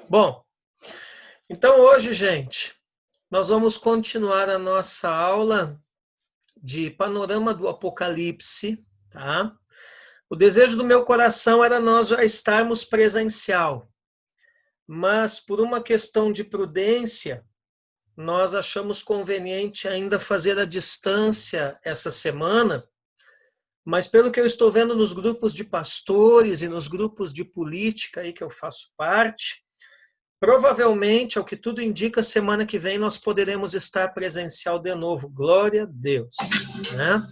Bom, então hoje, gente, nós vamos continuar a nossa aula de panorama do Apocalipse, tá? O desejo do meu coração era nós já estarmos presencial, mas por uma questão de prudência, nós achamos conveniente ainda fazer a distância essa semana, mas pelo que eu estou vendo nos grupos de pastores e nos grupos de política aí que eu faço parte, provavelmente, ao que tudo indica, semana que vem nós poderemos estar presencial de novo. Glória a Deus. Né?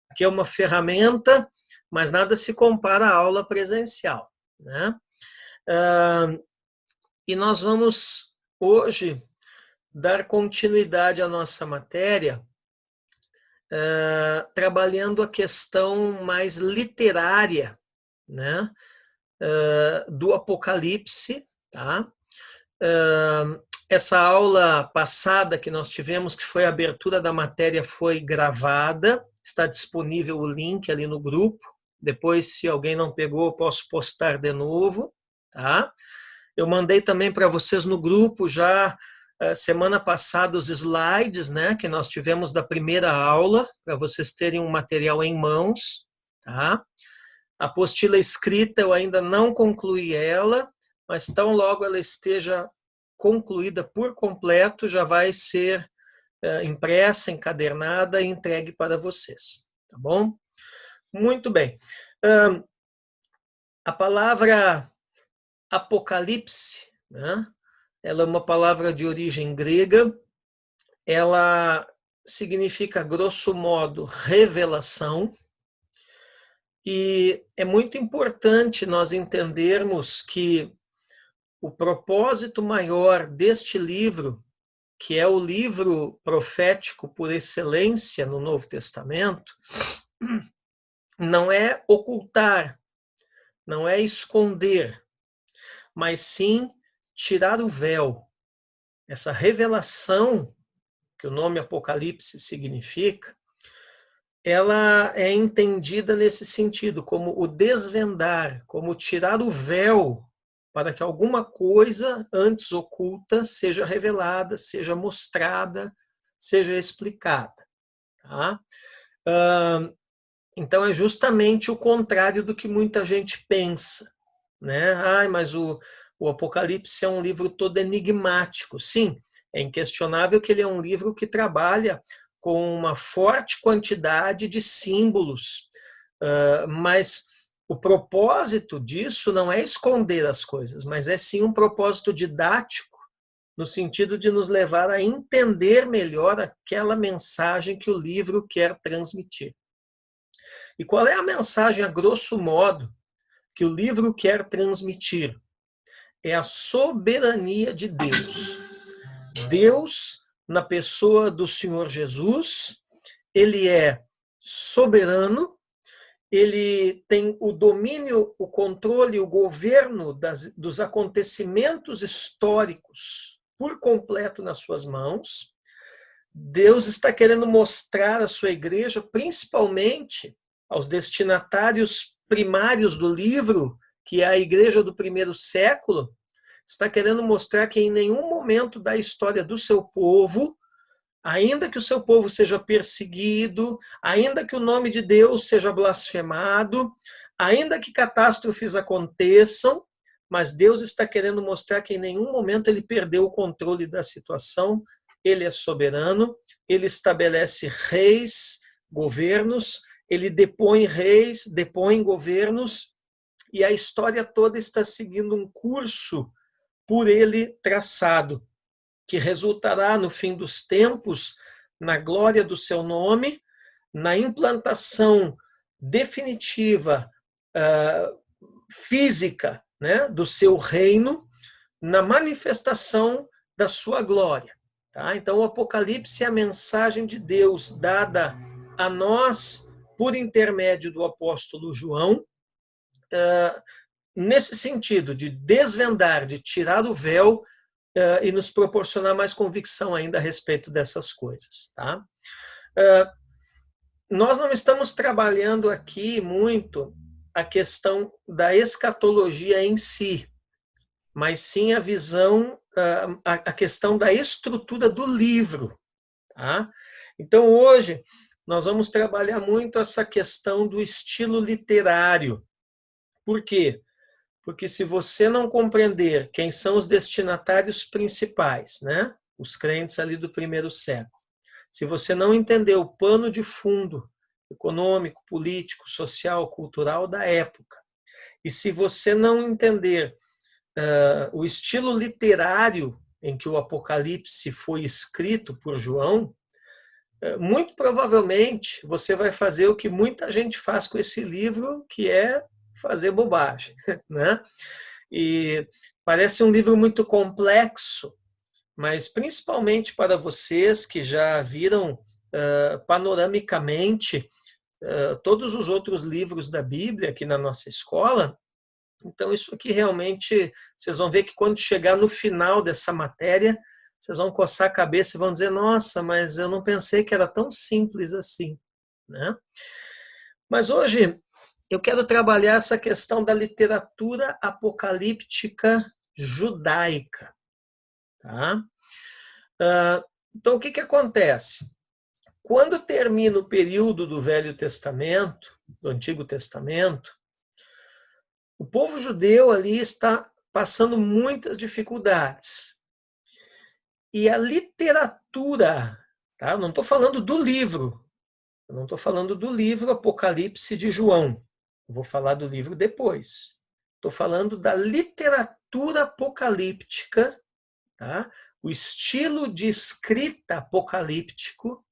Aqui é uma ferramenta, mas nada se compara à aula presencial. Né? E nós vamos hoje dar continuidade à nossa matéria, trabalhando a questão mais literária, né? Do Apocalipse, tá? Essa aula passada que nós tivemos, que foi a abertura da matéria, foi gravada, está disponível o link ali no grupo. Depois, se alguém não pegou, eu posso postar de novo, tá? Eu mandei também para vocês no grupo já semana passada os slides, né, que nós tivemos da primeira aula, para vocês terem um material em mãos, tá? A apostila escrita eu ainda não concluí ela, mas tão logo ela esteja concluída por completo, já vai ser impressa, encadernada e entregue para vocês, tá bom? Muito bem. A palavra Apocalipse, né? Ela é uma palavra de origem grega, ela significa, grosso modo, revelação, e é muito importante nós entendermos que o propósito maior deste livro, que é o livro profético por excelência no Novo Testamento, não é ocultar, não é esconder, mas sim tirar o véu. Essa revelação, que o nome Apocalipse significa, ela é entendida nesse sentido, como o desvendar, como tirar o véu para que alguma coisa antes oculta seja revelada, seja mostrada, seja explicada. Tá? Então, é justamente o contrário do que muita gente pensa. Né? Mas o Apocalipse é um livro todo enigmático. Sim, é inquestionável que ele é um livro que trabalha com uma forte quantidade de símbolos, mas o propósito disso não é esconder as coisas, mas é sim um propósito didático, no sentido de nos levar a entender melhor aquela mensagem que o livro quer transmitir. E qual é a mensagem, a grosso modo, que o livro quer transmitir? É a soberania de Deus. Deus, na pessoa do Senhor Jesus, ele é soberano, ele tem o domínio, o controle, o governo dos acontecimentos históricos por completo nas suas mãos. Deus está querendo mostrar à sua igreja, principalmente aos destinatários primários do livro, que é a igreja do primeiro século, está querendo mostrar que em nenhum momento da história do seu povo, ainda que o seu povo seja perseguido, ainda que o nome de Deus seja blasfemado, ainda que catástrofes aconteçam, mas Deus está querendo mostrar que em nenhum momento ele perdeu o controle da situação, ele é soberano, ele estabelece reis, governos, ele depõe reis, depõe governos, e a história toda está seguindo um curso por ele traçado, que resultará no fim dos tempos na glória do seu nome, na implantação definitiva física, né, do seu reino, na manifestação da sua glória. Tá? Então, o Apocalipse é a mensagem de Deus dada a nós por intermédio do apóstolo João, nesse sentido de desvendar, de tirar o véu e nos proporcionar mais convicção ainda a respeito dessas coisas. Tá? Nós não estamos trabalhando aqui muito a questão da escatologia em si, mas sim a visão, a questão da estrutura do livro. Tá? Então, hoje, nós vamos trabalhar muito essa questão do estilo literário. Por quê? Porque se você não compreender quem são os destinatários principais, né? Os crentes ali do primeiro século, se você não entender o pano de fundo econômico, político, social, cultural da época, e se você não entender o estilo literário em que o Apocalipse foi escrito por João, muito provavelmente você vai fazer o que muita gente faz com esse livro, que é fazer bobagem, né? E parece um livro muito complexo, mas principalmente para vocês que já viram panoramicamente todos os outros livros da Bíblia aqui na nossa escola. Então, isso aqui realmente, vocês vão ver que quando chegar no final dessa matéria, vocês vão coçar a cabeça e vão dizer, nossa, mas eu não pensei que era tão simples assim, né? Mas hoje eu quero trabalhar essa questão da literatura apocalíptica judaica, tá? Então, o que acontece? Quando termina o período do Velho Testamento, do Antigo Testamento, o povo judeu ali está passando muitas dificuldades. E a literatura, tá? Eu não estou falando do livro, eu não estou falando do livro Apocalipse de João, eu vou falar do livro depois. Estou falando da literatura apocalíptica, tá? O estilo de escrita apocalíptico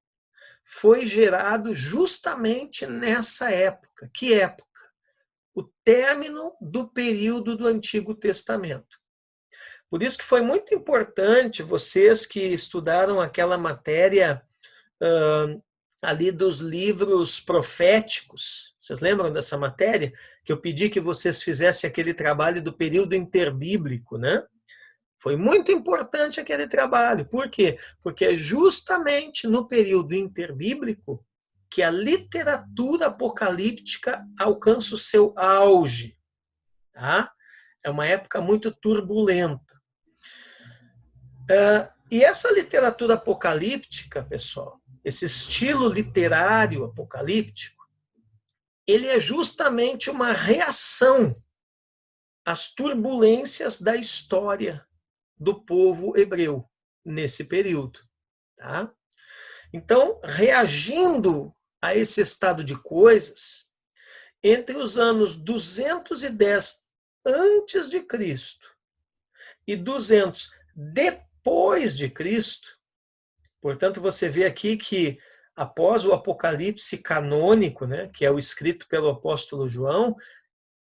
foi gerado justamente nessa época. Que época? O término do período do Antigo Testamento. Por isso que foi muito importante vocês que estudaram aquela matéria ali dos livros proféticos. Vocês lembram dessa matéria? Que eu pedi que vocês fizessem aquele trabalho do período interbíblico, né? Foi muito importante aquele trabalho. Por quê? Porque é justamente no período interbíblico que a literatura apocalíptica alcança o seu auge. Tá? É uma época muito turbulenta. E essa literatura apocalíptica, pessoal, esse estilo literário apocalíptico, ele é justamente uma reação às turbulências da história do povo hebreu nesse período. Tá? Então, reagindo a esse estado de coisas, entre os anos 210 antes de Cristo e 200 depois de Cristo, portanto, você vê aqui que após o Apocalipse canônico, né, que é o escrito pelo apóstolo João,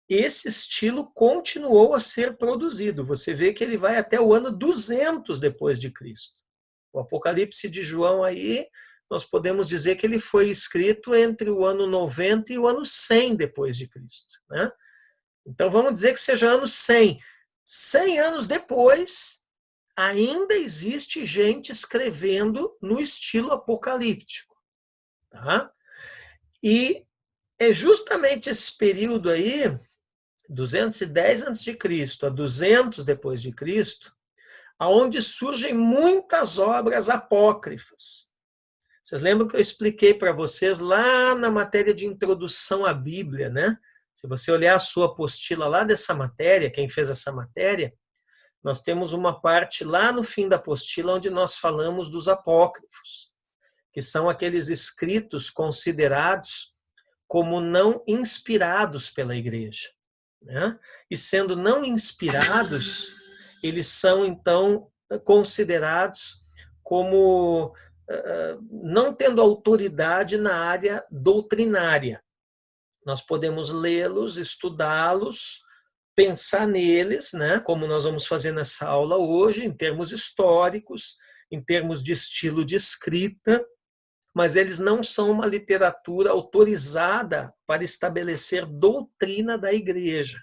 esse estilo continuou a ser produzido. Você vê que ele vai até o ano 200 depois de Cristo. O Apocalipse de João aí, nós podemos dizer que ele foi escrito entre o ano 90 e o ano 100 depois de Cristo, né? Então vamos dizer que seja ano 100. 100 anos depois, ainda existe gente escrevendo no estilo apocalíptico, tá? E é justamente esse período aí, 210 a.C. a 200 depois de Cristo, aonde surgem muitas obras apócrifas. Vocês lembram que eu expliquei para vocês lá na matéria de introdução à Bíblia, né? Se você olhar a sua apostila lá dessa matéria, quem fez essa matéria, nós temos uma parte lá no fim da apostila onde nós falamos dos apócrifos, que são aqueles escritos considerados como não inspirados pela igreja, né? E sendo não inspirados, eles são então considerados como não tendo autoridade na área doutrinária. Nós podemos lê-los, estudá-los, pensar neles, né, como nós vamos fazer nessa aula hoje, em termos históricos, em termos de estilo de escrita, mas eles não são uma literatura autorizada para estabelecer doutrina da igreja.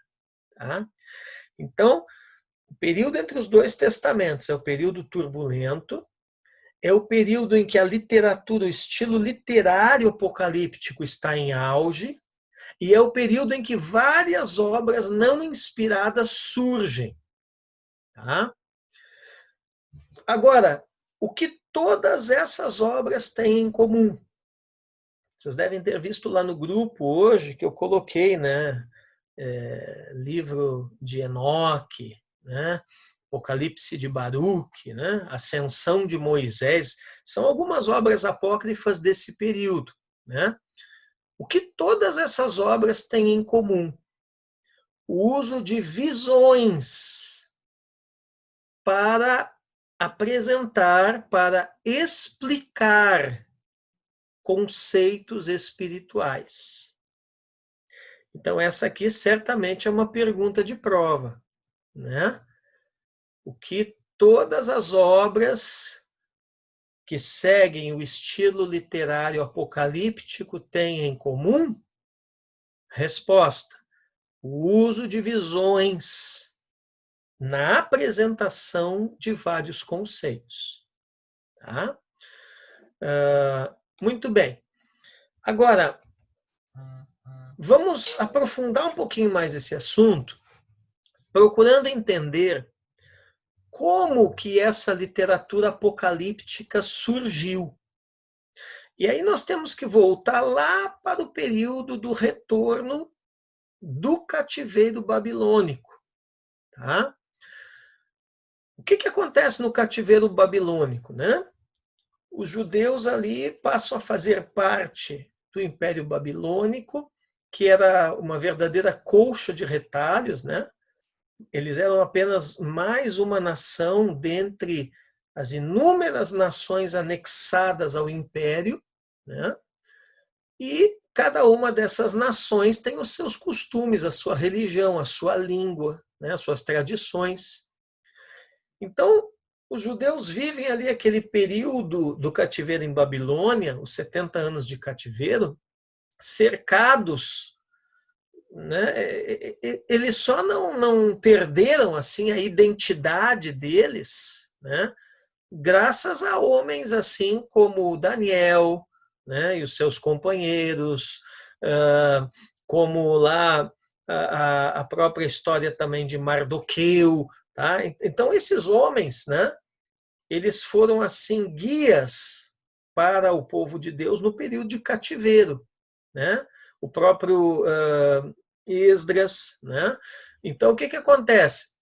Tá? Então, o período entre os dois testamentos é o período turbulento, é o período em que a literatura, o estilo literário apocalíptico está em auge, e é o período em que várias obras não inspiradas surgem. Tá? Agora, o que todas essas obras têm em comum? Vocês devem ter visto lá no grupo hoje que eu coloquei, né? Livro de Enoque, né? Apocalipse de Baruque, né? Ascensão de Moisés, são algumas obras apócrifas desse período, né? O que todas essas obras têm em comum? O uso de visões para apresentar, para explicar conceitos espirituais. Então, essa aqui certamente é uma pergunta de prova, né? O que todas as obras que seguem o estilo literário apocalíptico têm em comum? Resposta: o uso de visões na apresentação de vários conceitos. Tá? Muito bem. Agora, vamos aprofundar um pouquinho mais esse assunto, procurando entender como que essa literatura apocalíptica surgiu. E aí nós temos que voltar lá para o período do retorno do cativeiro babilônico. Tá? O que acontece no cativeiro babilônico, né? Os judeus ali passam a fazer parte do Império Babilônico, que era uma verdadeira colcha de retalhos, né? Eles eram apenas mais uma nação dentre as inúmeras nações anexadas ao Império, né? E cada uma dessas nações tem os seus costumes, a sua religião, a sua língua, né? As suas tradições. Então, os judeus vivem ali aquele período do cativeiro em Babilônia, os 70 anos de cativeiro, cercados, né? Eles só não perderam assim a identidade deles, né? Graças a homens assim como Daniel, né? E os seus companheiros, como lá a própria história também de Mardoqueu, tá? Então esses homens, né? Eles foram assim guias para o povo de Deus no período de cativeiro, né? O próprio Esdras, né? Então o que acontece?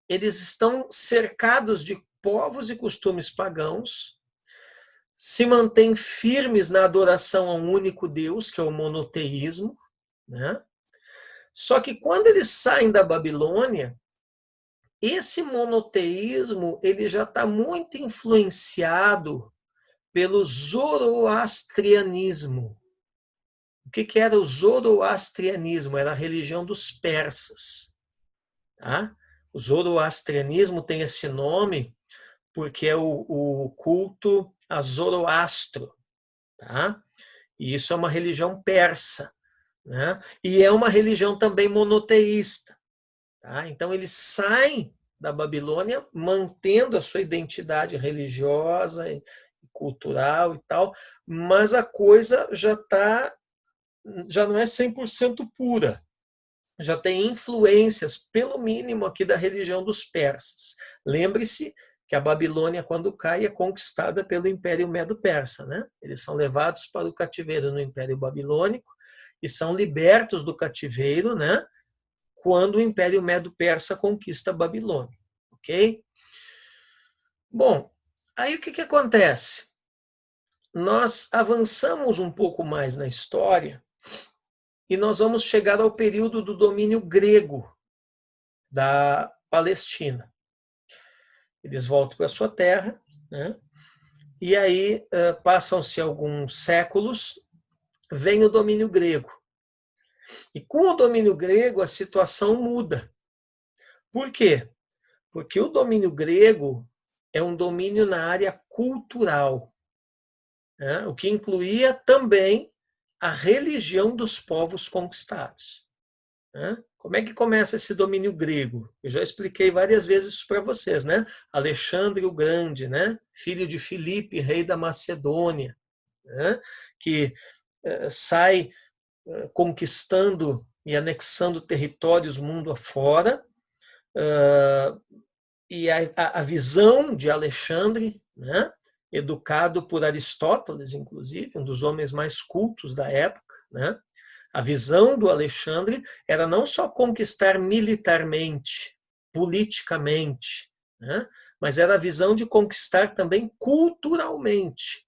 Eles estão cercados de povos e costumes pagãos, se mantêm firmes na adoração a um único Deus, que é o monoteísmo, né? Só que quando eles saem da Babilônia, esse monoteísmo ele já está muito influenciado pelo zoroastrianismo. O que era o zoroastrianismo? Era a religião dos persas. Tá? O zoroastrianismo tem esse nome porque é o culto a Zoroastro. Tá? E isso é uma religião persa. Né? E é uma religião também monoteísta. Tá? Então, eles saem da Babilônia mantendo a sua identidade religiosa e cultural e tal, mas a coisa já não é 100% pura. Já tem influências, pelo mínimo, aqui da religião dos persas. Lembre-se que a Babilônia, quando cai, é conquistada pelo Império Medo-Persa. Né? Eles são levados para o cativeiro no Império Babilônico e são libertos do cativeiro, né? Quando o Império Medo-Persa conquista a Babilônia. Ok? Bom, aí o que acontece? Nós avançamos um pouco mais na história e nós vamos chegar ao período do domínio grego da Palestina. Eles voltam para a sua terra, né? E aí passam-se alguns séculos, vem o domínio grego. E com o domínio grego a situação muda. Por quê? Porque o domínio grego é um domínio na área cultural, né? O que incluía também a religião dos povos conquistados. Né? Como é que começa esse domínio grego? Eu já expliquei várias vezes isso para vocês, né? Alexandre o Grande, né? Filho de Filipe, rei da Macedônia, né? Que sai conquistando e anexando territórios mundo afora, a visão de Alexandre, né, educado por Aristóteles, inclusive, um dos homens mais cultos da época, né, a visão do Alexandre era não só conquistar militarmente, politicamente, né, mas era a visão de conquistar também culturalmente.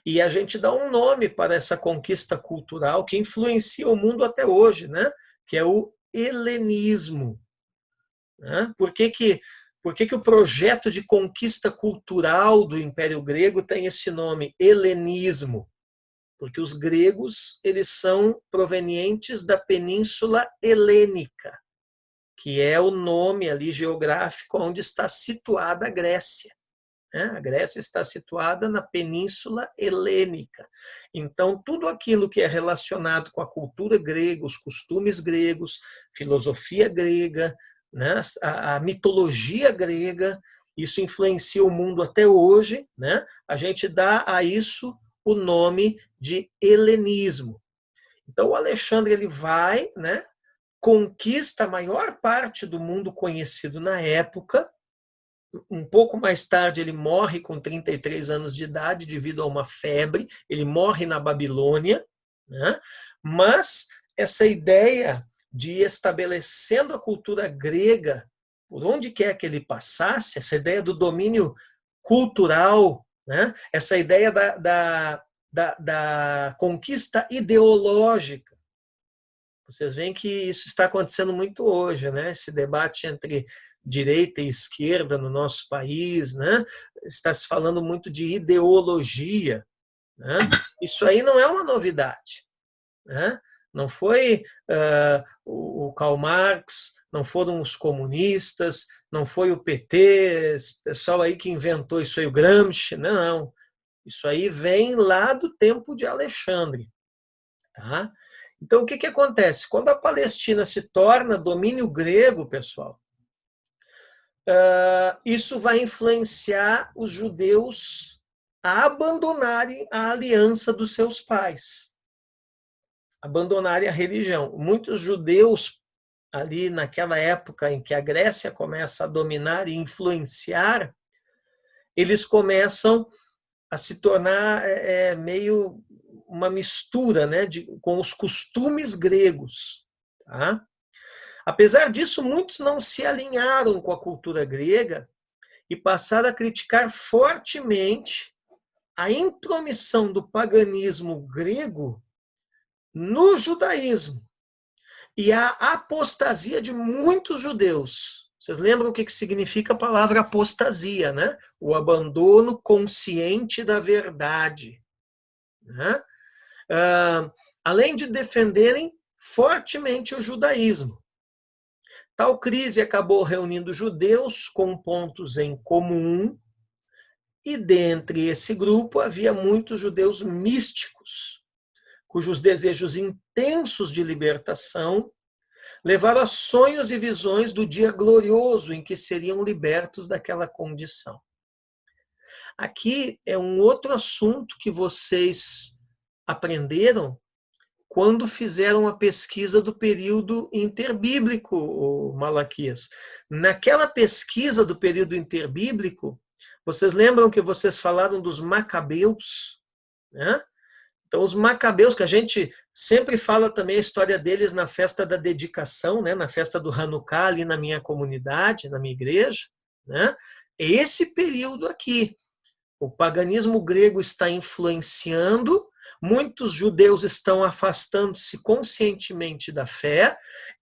E a gente dá um nome para essa conquista cultural que influencia o mundo até hoje, né, que é o helenismo. Né? Por que o projeto de conquista cultural do Império Grego tem esse nome, helenismo? Porque os gregos eles são provenientes da Península Helênica, que é o nome ali geográfico onde está situada a Grécia. A Grécia está situada na Península Helênica. Então, tudo aquilo que é relacionado com a cultura grega, os costumes gregos, filosofia grega, né, a mitologia grega, isso influencia o mundo até hoje. Né? A gente dá a isso o nome de helenismo. Então, o Alexandre ele vai, né, conquista a maior parte do mundo conhecido na época. Um pouco mais tarde, ele morre com 33 anos de idade devido a uma febre. Ele morre na Babilônia. Né? Mas essa ideia de ir estabelecendo a cultura grega por onde quer que ele passasse, essa ideia do domínio cultural, né? Essa ideia da conquista ideológica. Vocês veem que isso está acontecendo muito hoje, né? Esse debate entre direita e esquerda no nosso país, né? Está se falando muito de ideologia. Né? Isso aí não é uma novidade. Né? Não foi o Karl Marx, não foram os comunistas, não foi o PT, esse pessoal aí que inventou isso aí, o Gramsci, não. Isso aí vem lá do tempo de Alexandre. Tá? Então, o que acontece? Quando a Palestina se torna domínio grego, pessoal, isso vai influenciar os judeus a abandonarem a aliança dos seus pais, abandonarem a religião. Muitos judeus, ali naquela época em que a Grécia começa a dominar e influenciar, eles começam a se tornar meio uma mistura, né, com os costumes gregos. Tá? Apesar disso, muitos não se alinharam com a cultura grega e passaram a criticar fortemente a intromissão do paganismo grego no judaísmo e a apostasia de muitos judeus. Vocês lembram o que significa a palavra apostasia, né? O abandono consciente da verdade. Né? Além de defenderem fortemente o judaísmo. Tal crise acabou reunindo judeus com pontos em comum, e dentre esse grupo havia muitos judeus místicos, cujos desejos intensos de libertação levaram a sonhos e visões do dia glorioso em que seriam libertos daquela condição. Aqui é um outro assunto que vocês aprenderam quando fizeram a pesquisa do período interbíblico, Malaquias. Naquela pesquisa do período interbíblico, vocês lembram que vocês falaram dos macabeus? Né? Então, os macabeus, que a gente sempre fala também a história deles na festa da dedicação, né? Na festa do Hanukkah, ali na minha comunidade, na minha igreja. Né? É esse período aqui. O paganismo grego está influenciando, muitos judeus estão afastando-se conscientemente da fé,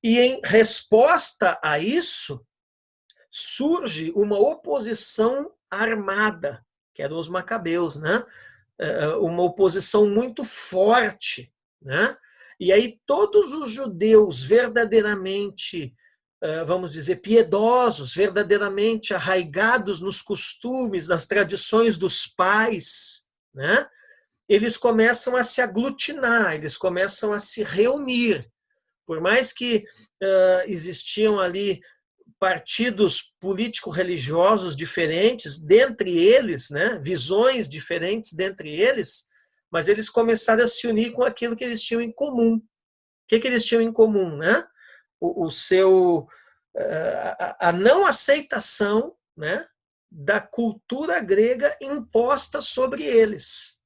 e em resposta a isso, surge uma oposição armada, que eram os macabeus, né? Uma oposição muito forte. Né? E aí todos os judeus verdadeiramente, vamos dizer, piedosos, verdadeiramente arraigados nos costumes, nas tradições dos pais, né? Eles começam a se aglutinar, eles começam a se reunir. Por mais que existiam ali partidos político-religiosos diferentes, dentre eles, né, visões diferentes dentre eles, mas eles começaram a se unir com aquilo que eles tinham em comum. O que eles tinham em comum? Né? O seu a não aceitação, né, da cultura grega imposta sobre eles.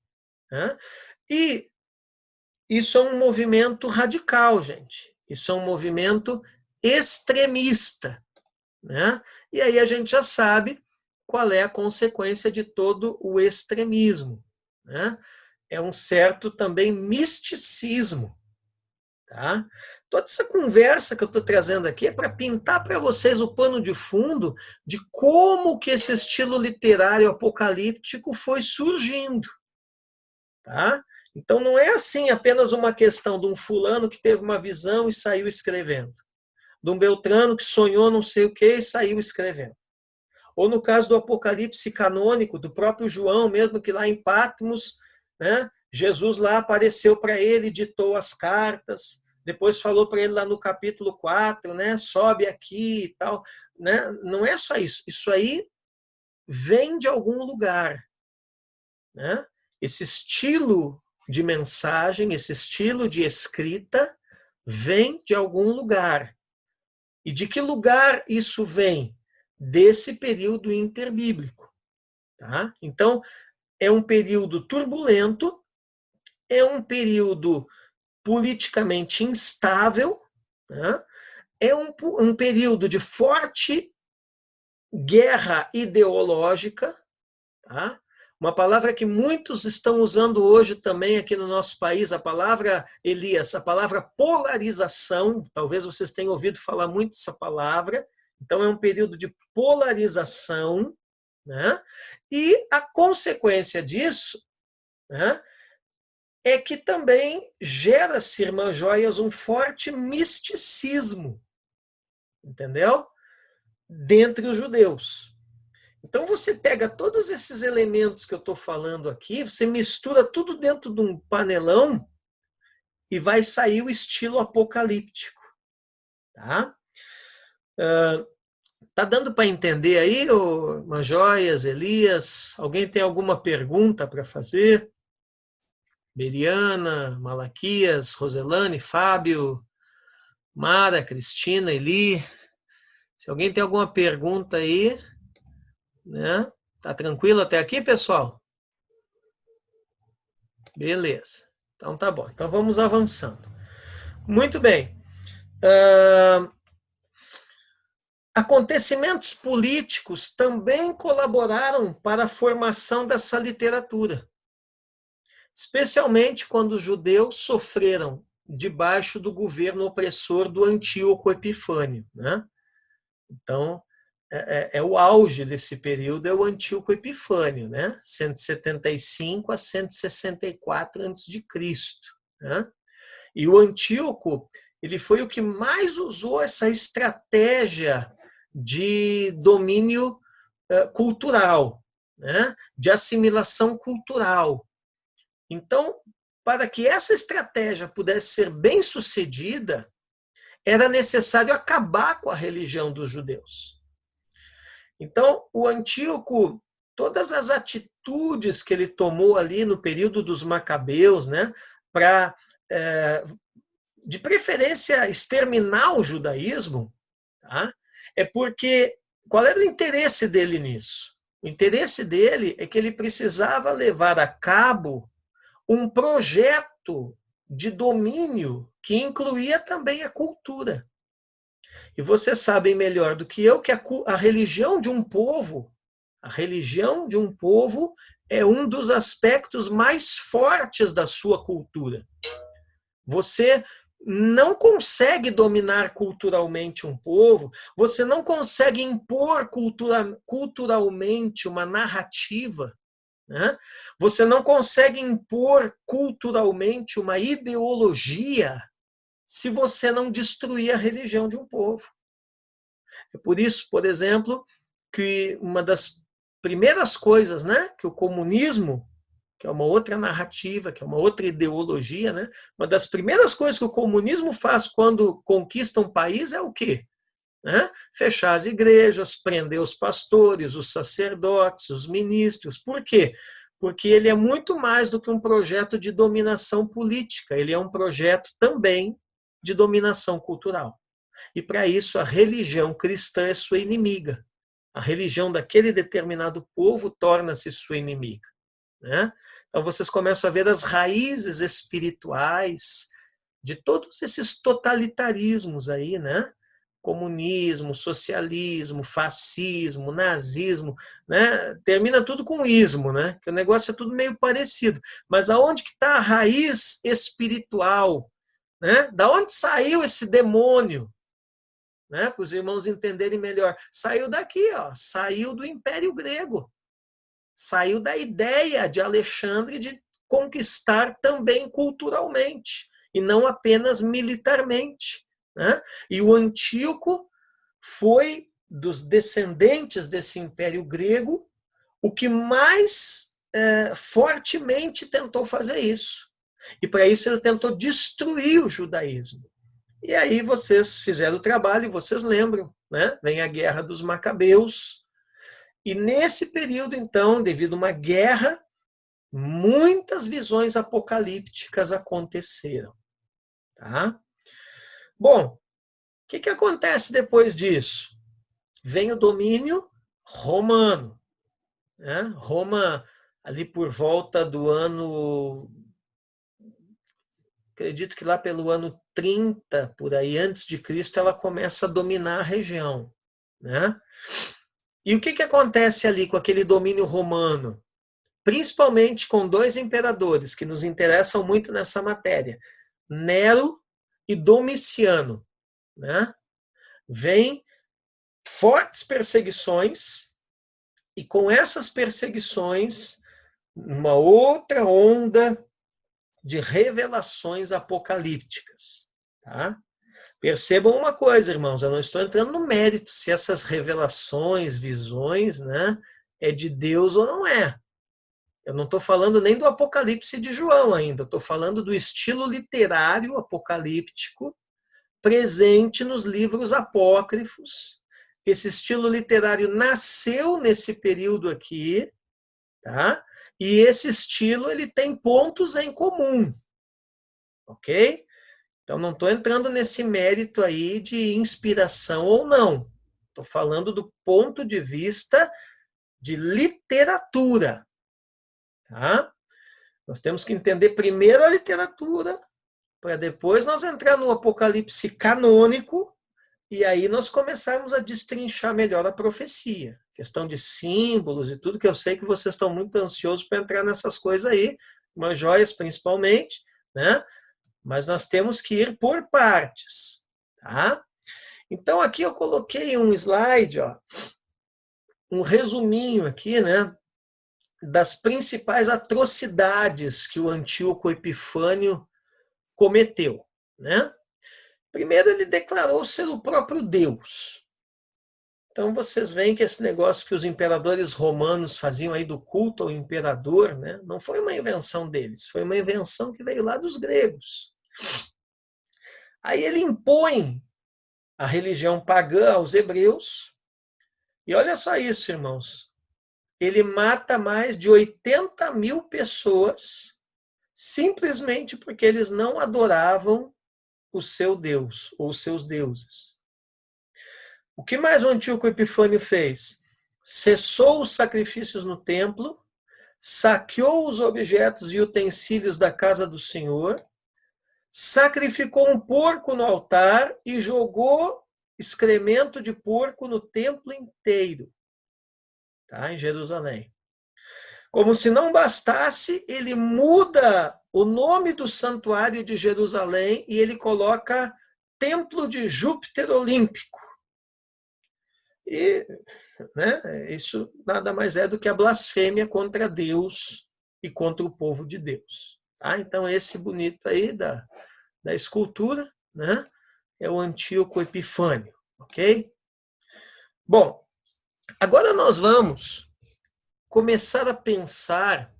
Né? E isso é um movimento radical, gente. Isso é um movimento extremista. Né? E aí a gente já sabe qual é a consequência de todo o extremismo. Né? É um certo também misticismo. Tá? Toda essa conversa que eu estou trazendo aqui é para pintar para vocês o pano de fundo de como que esse estilo literário apocalíptico foi surgindo. Tá? Então não é assim apenas uma questão de um fulano que teve uma visão e saiu escrevendo. De um Beltrano que sonhou não sei o que e saiu escrevendo. Ou no caso do Apocalipse canônico, do próprio João, mesmo que lá em Patmos, né, Jesus lá apareceu para ele, ditou as cartas, depois falou para ele lá no capítulo 4, né, sobe aqui e tal. Né? Não é só isso. Isso aí vem de algum lugar. Né? Esse estilo de mensagem, esse estilo de escrita, vem de algum lugar. E de que lugar isso vem? Desse período interbíblico. Tá? Então, é um período turbulento, é um período politicamente instável, tá? É um período de forte guerra ideológica, tá? Uma palavra que muitos estão usando hoje também aqui no nosso país, a palavra, Elias, a palavra polarização, talvez vocês tenham ouvido falar muito essa palavra. Então, é um período de polarização, né? E a consequência disso, né, é que também gera-se, irmã Joias, um forte misticismo, entendeu? Dentre os judeus. Então você pega todos esses elementos que eu estou falando aqui, você mistura tudo dentro de um panelão e vai sair o estilo apocalíptico. Tá? Tá dando para entender aí, ô, Joias, Elias? Alguém tem alguma pergunta para fazer? Beriana, Malaquias, Roselane, Fábio, Mara, Cristina, Eli. Se alguém tem alguma pergunta aí, né? Tá tranquilo até aqui, pessoal? Beleza. Então tá bom. Então vamos avançando. Muito bem. Acontecimentos políticos também colaboraram para a formação dessa literatura, especialmente quando os judeus sofreram debaixo do governo opressor do Antíoco Epifânio. Né? Então, é o auge desse período, é o Antíoco Epifânio, né? 175 a 164 a.C. Né? E o Antíoco, ele foi o que mais usou essa estratégia de domínio cultural, né? De assimilação cultural. Então, para que essa estratégia pudesse ser bem sucedida, era necessário acabar com a religião dos judeus. Então, o Antíoco, todas as atitudes que ele tomou ali no período dos Macabeus, né, para, de preferência, exterminar o judaísmo, tá, é porque, qual era o interesse dele nisso? O interesse dele é que ele precisava levar a cabo um projeto de domínio que incluía também a cultura. E vocês sabem melhor do que eu que a religião de um povo, a religião de um povo é um dos aspectos mais fortes da sua cultura. Você não consegue dominar culturalmente um povo, você não consegue impor culturalmente uma narrativa, né? Você não consegue impor culturalmente uma ideologia se você não destruir a religião de um povo. É por isso, por exemplo, que uma das primeiras coisas, né, que o comunismo, que é uma outra narrativa, que é uma outra ideologia, né, uma das primeiras coisas que o comunismo faz quando conquista um país é o quê? Né? Fechar as igrejas, prender os pastores, os sacerdotes, os ministros. Por quê? Porque ele é muito mais do que um projeto de dominação política, ele é um projeto também de dominação cultural. E para isso a religião cristã é sua inimiga. A religião daquele determinado povo torna-se sua inimiga, né? Então vocês começam a ver as raízes espirituais de todos esses totalitarismos aí, né? Comunismo, socialismo, fascismo, nazismo, né? Termina tudo com ismo, né? Que o negócio é tudo meio parecido. Mas aonde que está a raiz espiritual, né? Da onde saiu esse demônio, né? Para os irmãos entenderem melhor. Saiu daqui, ó. Saiu do Império Grego. Saiu da ideia de Alexandre de conquistar também culturalmente e não apenas militarmente, né? E o Antíoco foi, dos descendentes desse Império Grego, o que mais fortemente tentou fazer isso. E para isso ele tentou destruir o judaísmo. E aí vocês fizeram o trabalho, vocês lembram, né? Vem a Guerra dos Macabeus. E nesse período, então, devido a uma guerra, muitas visões apocalípticas aconteceram. Tá? Bom, o que acontece depois disso? Vem o domínio romano, né? Roma, ali por volta do ano, acredito que lá pelo ano 30, por aí, antes de Cristo, ela começa a dominar a região, né? E o que acontece ali com aquele domínio romano? Principalmente com dois imperadores que nos interessam muito nessa matéria, Nero e Domiciano, né? Vêm fortes perseguições, e com essas perseguições, uma outra onda de revelações apocalípticas. Tá? Percebam uma coisa, irmãos, eu não estou entrando no mérito se essas revelações, visões, né, é de Deus ou não é. Eu não estou falando nem do Apocalipse de João ainda, estou falando do estilo literário apocalíptico presente nos livros apócrifos. Esse estilo literário nasceu nesse período aqui, tá? E esse estilo ele tem pontos em comum, ok? Então não estou entrando nesse mérito aí de inspiração ou não. Estou falando do ponto de vista de literatura, tá? Nós temos que entender primeiro a literatura, para depois nós entrar no Apocalipse canônico, e aí nós começarmos a destrinchar melhor a profecia. Questão de símbolos e tudo, que eu sei que vocês estão muito ansiosos para entrar nessas coisas aí, umas joias principalmente, né? Mas nós temos que ir por partes, tá? Então aqui eu coloquei um slide, ó, um resuminho aqui, né, das principais atrocidades que o Antíoco Epifânio cometeu, né? Primeiro, ele declarou ser o próprio Deus. Então, vocês veem que esse negócio que os imperadores romanos faziam aí do culto ao imperador, né, não foi uma invenção deles, foi uma invenção que veio lá dos gregos. Aí ele impõe a religião pagã aos hebreus, e olha só isso, irmãos. Ele mata mais de 80 mil pessoas simplesmente porque eles não adoravam o seu Deus, ou os seus deuses. O que mais o Antíoco Epifânio fez? Cessou os sacrifícios no templo, saqueou os objetos e utensílios da casa do Senhor, sacrificou um porco no altar e jogou excremento de porco no templo inteiro, tá? Em Jerusalém. Como se não bastasse, ele muda o nome do santuário de Jerusalém e ele coloca Templo de Júpiter Olímpico. E, né, isso nada mais é do que a blasfêmia contra Deus e contra o povo de Deus. Tá? Então, esse bonito aí da escultura, né, é o Antíoco Epifânio. Ok? Bom, agora nós vamos começar a pensar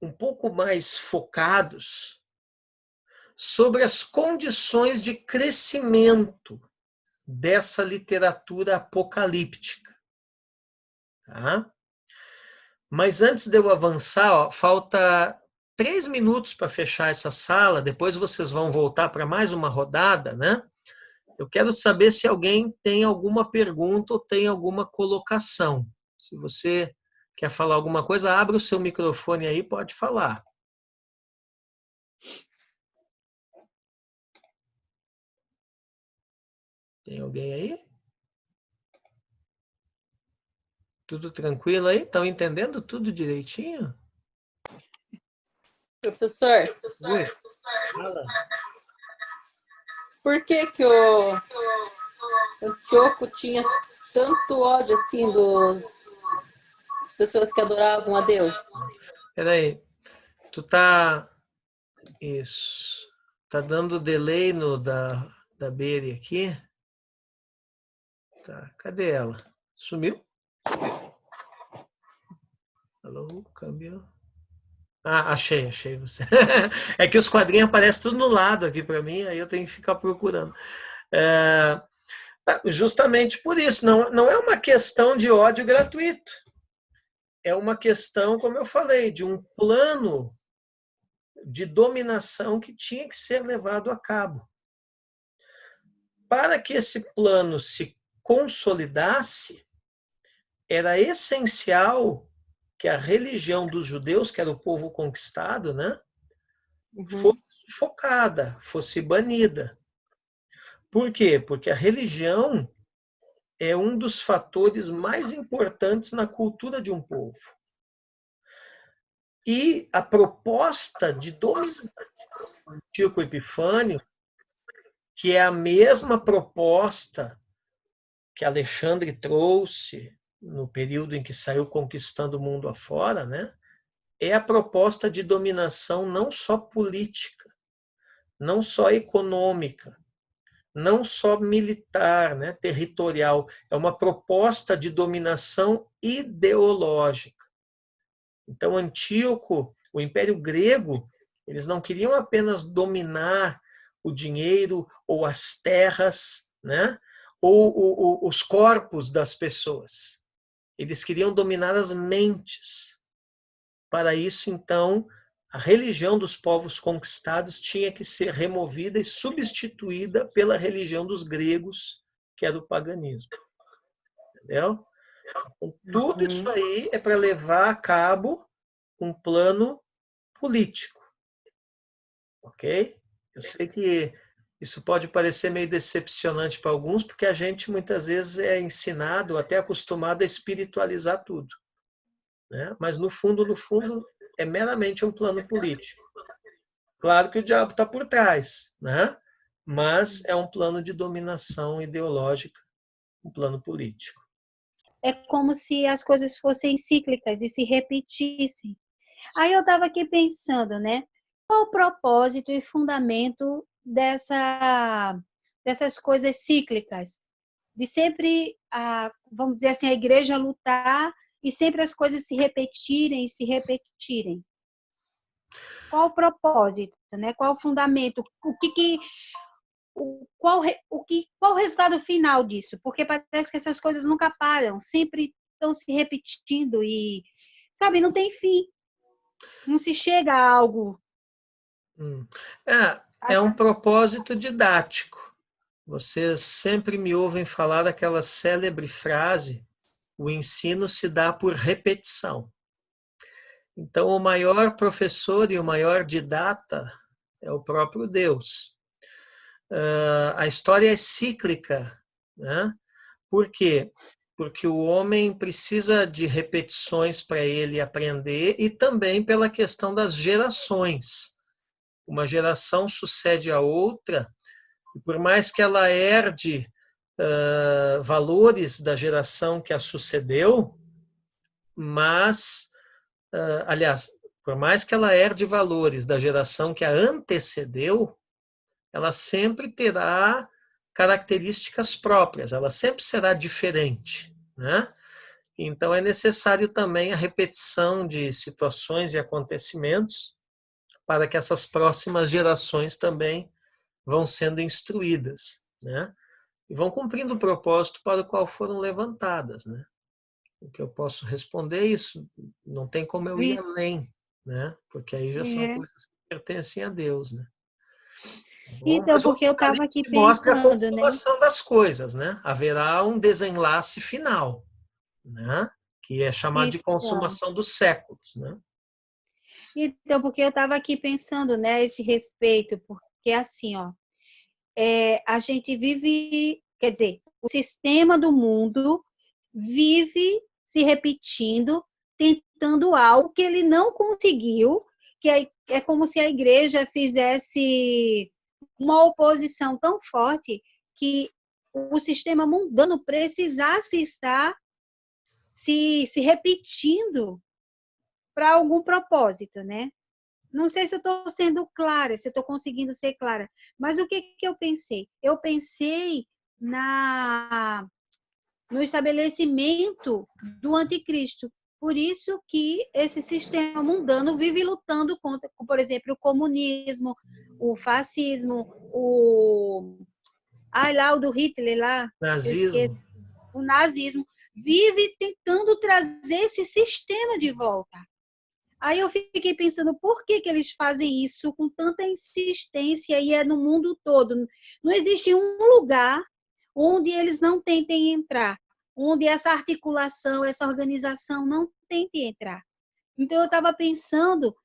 um pouco mais focados sobre as condições de crescimento dessa literatura apocalíptica. Tá? Mas antes de eu avançar, ó, falta 3 minutos para fechar essa sala, depois vocês vão voltar para mais uma rodada, né? Eu quero saber se alguém tem alguma pergunta ou tem alguma colocação. Se você quer falar alguma coisa, abre o seu microfone aí, pode falar. Tem alguém aí? Tudo tranquilo aí? Estão entendendo tudo direitinho? Professor, Oi, fala. por que que o Antioco tinha tanto ódio assim das pessoas que adoravam a Deus? Peraí, tu tá... Isso. Tá dando delay no da Beri aqui? Tá, cadê ela? Sumiu? Alô, câmbio. Ah, achei você. É que os quadrinhos aparecem tudo no lado aqui para mim, aí eu tenho que ficar procurando. É, justamente por isso, não é uma questão de ódio gratuito. É uma questão, como eu falei, de um plano de dominação que tinha que ser levado a cabo. Para que esse plano se consolidasse, era essencial que a religião dos judeus, que era o povo conquistado, né, fosse sufocada, fosse banida. Por quê? Porque a religião é um dos fatores mais importantes na cultura de um povo. E a proposta de dominação do Antíoco Epifânio, que é a mesma proposta que Alexandre trouxe no período em que saiu conquistando o mundo afora, né? É a proposta de dominação não só política, não só econômica, não só militar, né, territorial, é uma proposta de dominação ideológica. Então, Antíoco, o Império Grego, eles não queriam apenas dominar o dinheiro ou as terras, né, ou os corpos das pessoas. Eles queriam dominar as mentes. Para isso, então, a religião dos povos conquistados tinha que ser removida e substituída pela religião dos gregos, que era o paganismo. Entendeu? Então, tudo isso aí é para levar a cabo um plano político. Ok? Eu sei que isso pode parecer meio decepcionante para alguns, porque a gente muitas vezes é ensinado, até acostumado a espiritualizar tudo. Né? Mas no fundo, é meramente um plano político. Claro que o diabo está por trás, né? Mas é um plano de dominação ideológica, um plano político. É como se as coisas fossem cíclicas e se repetissem. Aí eu estava aqui pensando, né? Qual o propósito e fundamento dessas coisas cíclicas? De sempre, vamos dizer assim, a igreja lutar e sempre as coisas se repetirem e se repetirem. Qual o propósito, né? Qual o fundamento? Qual o resultado final disso? Porque parece que essas coisas nunca param, sempre estão se repetindo e, sabe, não tem fim. Não se chega a algo. É um propósito didático. Vocês sempre me ouvem falar daquela célebre frase: o ensino se dá por repetição. Então, o maior professor e o maior didata é o próprio Deus. A história é cíclica, né? Por quê? Porque o homem precisa de repetições para ele aprender e também pela questão das gerações. Uma geração sucede a outra, e por mais que ela herde valores da geração que a sucedeu, mas, aliás, por mais que ela herde valores da geração que a antecedeu, ela sempre terá características próprias, ela sempre será diferente, né? Então é necessário também a repetição de situações e acontecimentos para que essas próximas gerações também vão sendo instruídas, né? E vão cumprindo o propósito para o qual foram levantadas, né? O que eu posso responder é isso, não tem como eu ir além, né? Porque aí já são coisas que pertencem a Deus, né? Bom, Então, mas o porque eu estava aqui Apocalipse mostra a pensando, né? consumação das coisas, né? Haverá um desenlace final, né? Que é chamado de Então, consumação dos séculos, né? então, porque eu estava aqui pensando, né, a esse respeito, porque assim, ó, a gente vive, quer dizer, o sistema do mundo vive se repetindo, tentando algo que ele não conseguiu, que é como se a igreja fizesse uma oposição tão forte que o sistema mundano precisasse estar se repetindo para algum propósito, né? Não sei se eu estou sendo clara, se eu estou conseguindo ser clara, mas o que eu pensei? Eu pensei na no estabelecimento do anticristo. Por isso que esse sistema mundano vive lutando contra, por exemplo, o comunismo, o fascismo, lá o do Hitler lá, eu esqueço, Nazismo. o nazismo, vive tentando trazer esse sistema de volta. Aí eu fiquei pensando, por que eles fazem isso com tanta insistência e é no mundo todo? Não existe um lugar onde eles não tentem entrar, onde essa articulação, essa organização não tente entrar. Então eu estava pensando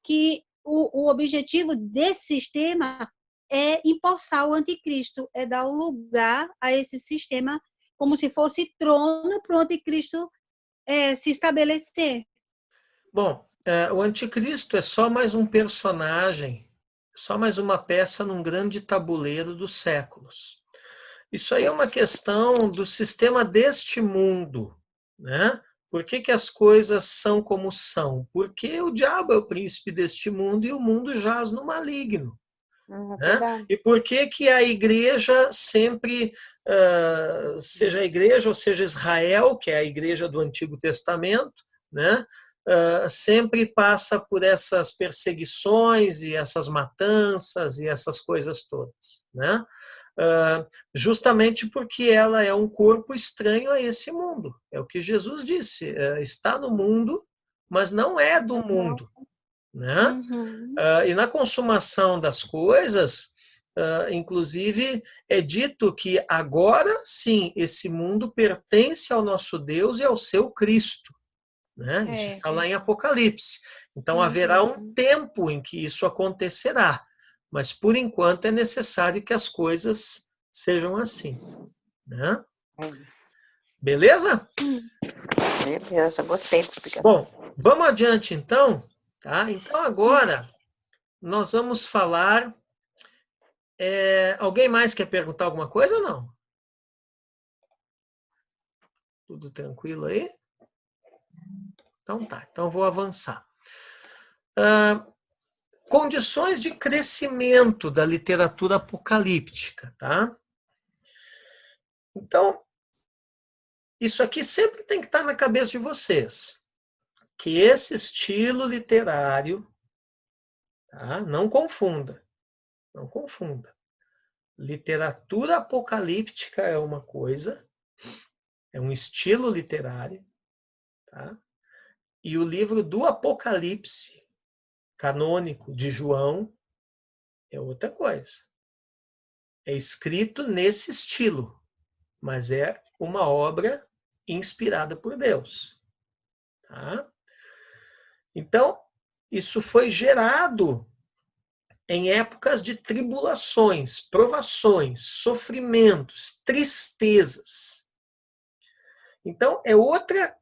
que o objetivo desse sistema é empossar o anticristo, é dar um lugar a esse sistema como se fosse trono para o anticristo se estabelecer. Bom, o anticristo é só mais um personagem, só mais uma peça num grande tabuleiro dos séculos. Isso aí é uma questão do sistema deste mundo, né? Por que as coisas são como são? Porque o diabo é o príncipe deste mundo e o mundo jaz no maligno. Né? E por que a igreja sempre, seja a igreja ou seja Israel, que é a igreja do Antigo Testamento, né? Sempre passa por essas perseguições e essas matanças e essas coisas todas, né? Justamente porque ela é um corpo estranho a esse mundo. É o que Jesus disse, está no mundo, mas não é do mundo, né? Uhum. E na consumação das coisas, inclusive, é dito que agora sim, esse mundo pertence ao nosso Deus e ao seu Cristo. Né? Isso está lá em Apocalipse. Então haverá um tempo em que isso acontecerá, mas por enquanto é necessário que as coisas sejam assim. Né? Beleza? Beleza, gostei da explicação. Bom, vamos adiante então. Tá? Então agora nós vamos falar. Alguém mais quer perguntar alguma coisa ou não? Tudo tranquilo aí? Então tá, então vou avançar. Condições de crescimento da literatura apocalíptica, tá? Então, isso aqui sempre tem que estar na cabeça de vocês, que esse estilo literário, tá? Não confunda, não confunda. Literatura apocalíptica é uma coisa, é um estilo literário, tá? E o livro do Apocalipse, canônico de João, é outra coisa. É escrito nesse estilo, mas é uma obra inspirada por Deus. Tá? Então, isso foi gerado em épocas de tribulações, provações, sofrimentos, tristezas. Então, é outra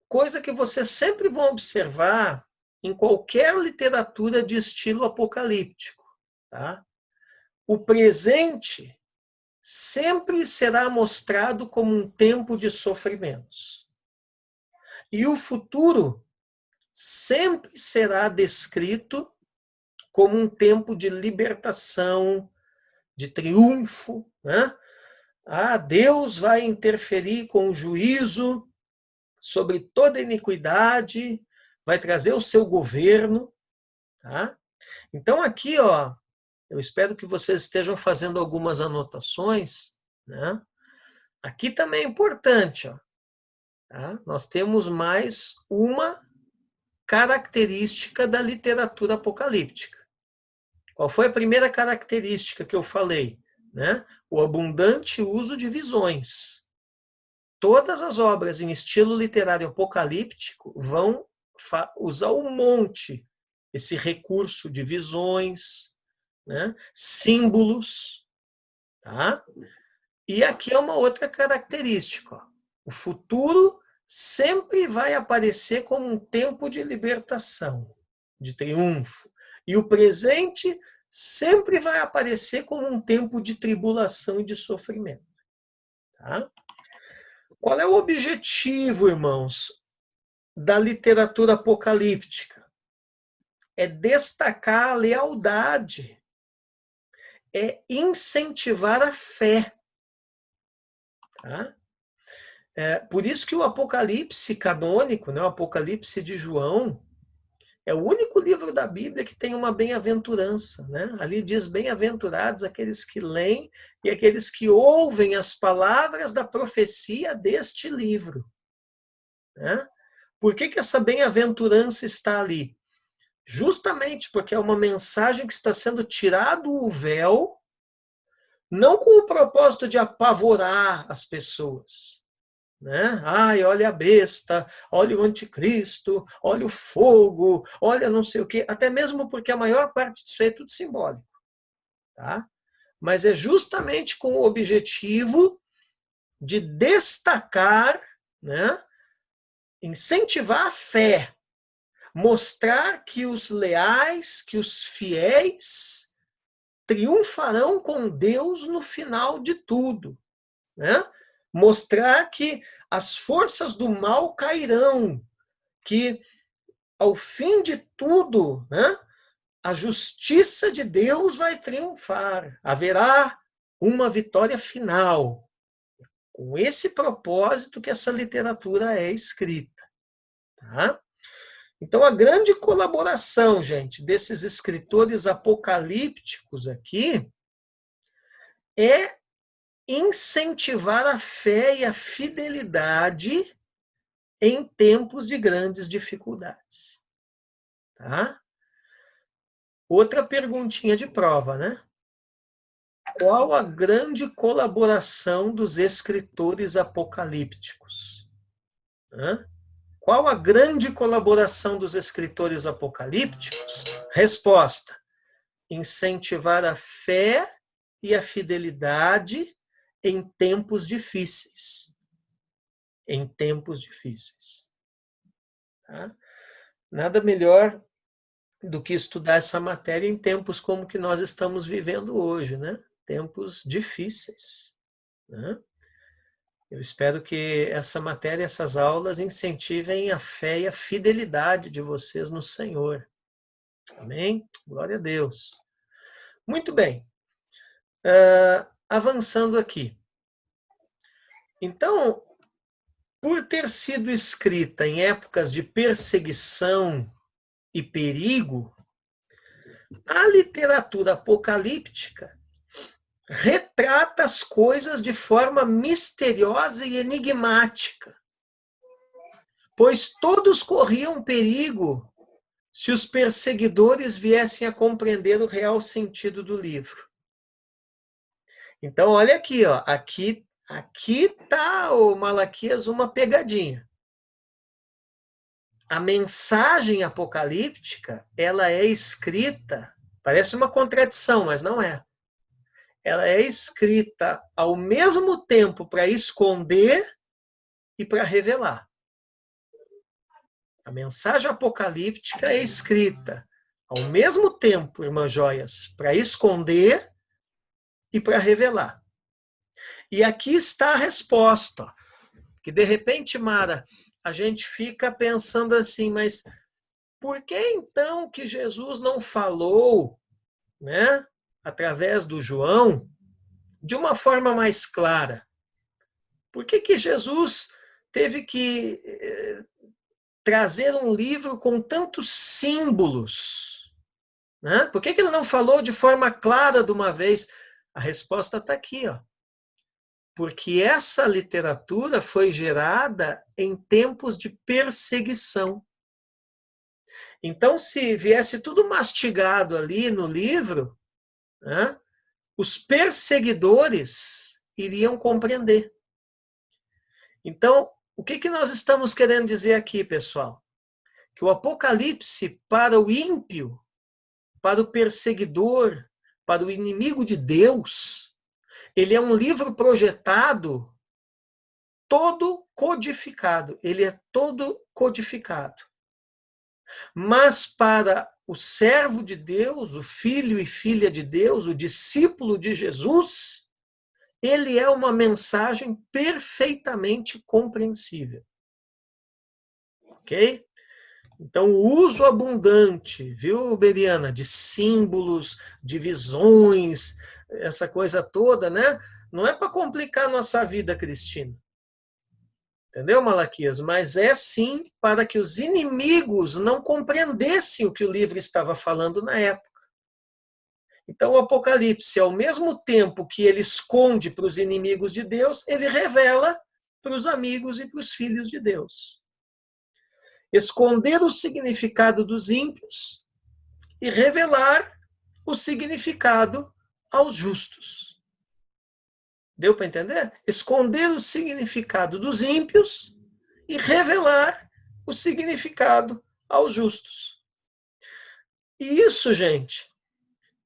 coisa que vocês sempre vão observar em qualquer literatura de estilo apocalíptico. Tá? O presente sempre será mostrado como um tempo de sofrimentos. E o futuro sempre será descrito como um tempo de libertação, de triunfo, né? Deus vai interferir com o juízo sobre toda iniquidade, vai trazer o seu governo, tá? Então aqui, ó, eu espero que vocês estejam fazendo algumas anotações, né? Aqui também é importante, ó, tá? Nós temos mais uma característica da literatura apocalíptica. Qual foi a primeira característica que eu falei? Né? O abundante uso de visões. Todas as obras em estilo literário apocalíptico vão usar um monte esse recurso de visões, né? Símbolos. Tá? E aqui é uma outra característica. Ó. O futuro sempre vai aparecer como um tempo de libertação, de triunfo. E o presente sempre vai aparecer como um tempo de tribulação e de sofrimento. Tá? Qual é o objetivo, irmãos, da literatura apocalíptica? É destacar a lealdade, é incentivar a fé. Tá? Por isso que o Apocalipse canônico, né, o Apocalipse de João, é o único livro da Bíblia que tem uma bem-aventurança. Né? Ali diz, bem-aventurados aqueles que leem e aqueles que ouvem as palavras da profecia deste livro. Né? Por que essa bem-aventurança está ali? Justamente porque é uma mensagem que está sendo tirado o véu, não com o propósito de apavorar as pessoas. Né? Ai, olha a besta, olha o anticristo, olha o fogo, olha não sei o quê. Até mesmo porque a maior parte disso é tudo simbólico. Tá? Mas é justamente com o objetivo de destacar, né? Incentivar a fé, mostrar que os leais, que os fiéis triunfarão com Deus no final de tudo. Né? Mostrar que as forças do mal cairão, que ao fim de tudo, né, a justiça de Deus vai triunfar. Haverá uma vitória final. Com esse propósito que essa literatura é escrita. Tá? Então, a grande colaboração, gente, desses escritores apocalípticos aqui é incentivar a fé e a fidelidade em tempos de grandes dificuldades. Tá? Outra perguntinha de prova, né? Qual a grande colaboração dos escritores apocalípticos? Hã? Qual a grande colaboração dos escritores apocalípticos? Resposta: incentivar a fé e a fidelidade em tempos difíceis. Em tempos difíceis. Tá? Nada melhor do que estudar essa matéria em tempos como que nós estamos vivendo hoje, né? Tempos difíceis. Né? Eu espero que essa matéria, essas aulas, incentivem a fé e a fidelidade de vocês no Senhor. Amém? Glória a Deus. Muito bem. Avançando aqui. Então, por ter sido escrita em épocas de perseguição e perigo, a literatura apocalíptica retrata as coisas de forma misteriosa e enigmática, pois todos corriam perigo se os perseguidores viessem a compreender o real sentido do livro. Então, olha aqui, ó, aqui está o Malaquias uma pegadinha. A mensagem apocalíptica, ela é escrita, parece uma contradição, mas não é. Ela é escrita ao mesmo tempo para esconder e para revelar. A mensagem apocalíptica é escrita ao mesmo tempo, irmãs joias, para esconder e para revelar. E aqui está a resposta. Que de repente, Mara, a gente fica pensando assim, mas por que então que Jesus não falou, né, através do João, de uma forma mais clara? Por que Jesus teve que trazer um livro com tantos símbolos? Né? Por que ele não falou de forma clara de uma vez? A resposta está aqui, ó. Porque essa literatura foi gerada em tempos de perseguição. Então, se viesse tudo mastigado ali no livro, né, os perseguidores iriam compreender. Então, o que nós estamos querendo dizer aqui, pessoal? Que o Apocalipse, para o ímpio, para o perseguidor, para o inimigo de Deus, ele é um livro projetado todo codificado. Ele é todo codificado. Mas para o servo de Deus, o filho e filha de Deus, o discípulo de Jesus, ele é uma mensagem perfeitamente compreensível. Ok? Então, o uso abundante, viu, Beriana, de símbolos, de visões, essa coisa toda, né? Não é para complicar a nossa vida, Cristina. Entendeu, Malaquias? Mas é sim para que os inimigos não compreendessem o que o livro estava falando na época. Então, o Apocalipse, ao mesmo tempo que ele esconde para os inimigos de Deus, ele revela para os amigos e para os filhos de Deus. Esconder o significado dos ímpios e revelar o significado aos justos. Deu para entender? Esconder o significado dos ímpios e revelar o significado aos justos. E isso, gente,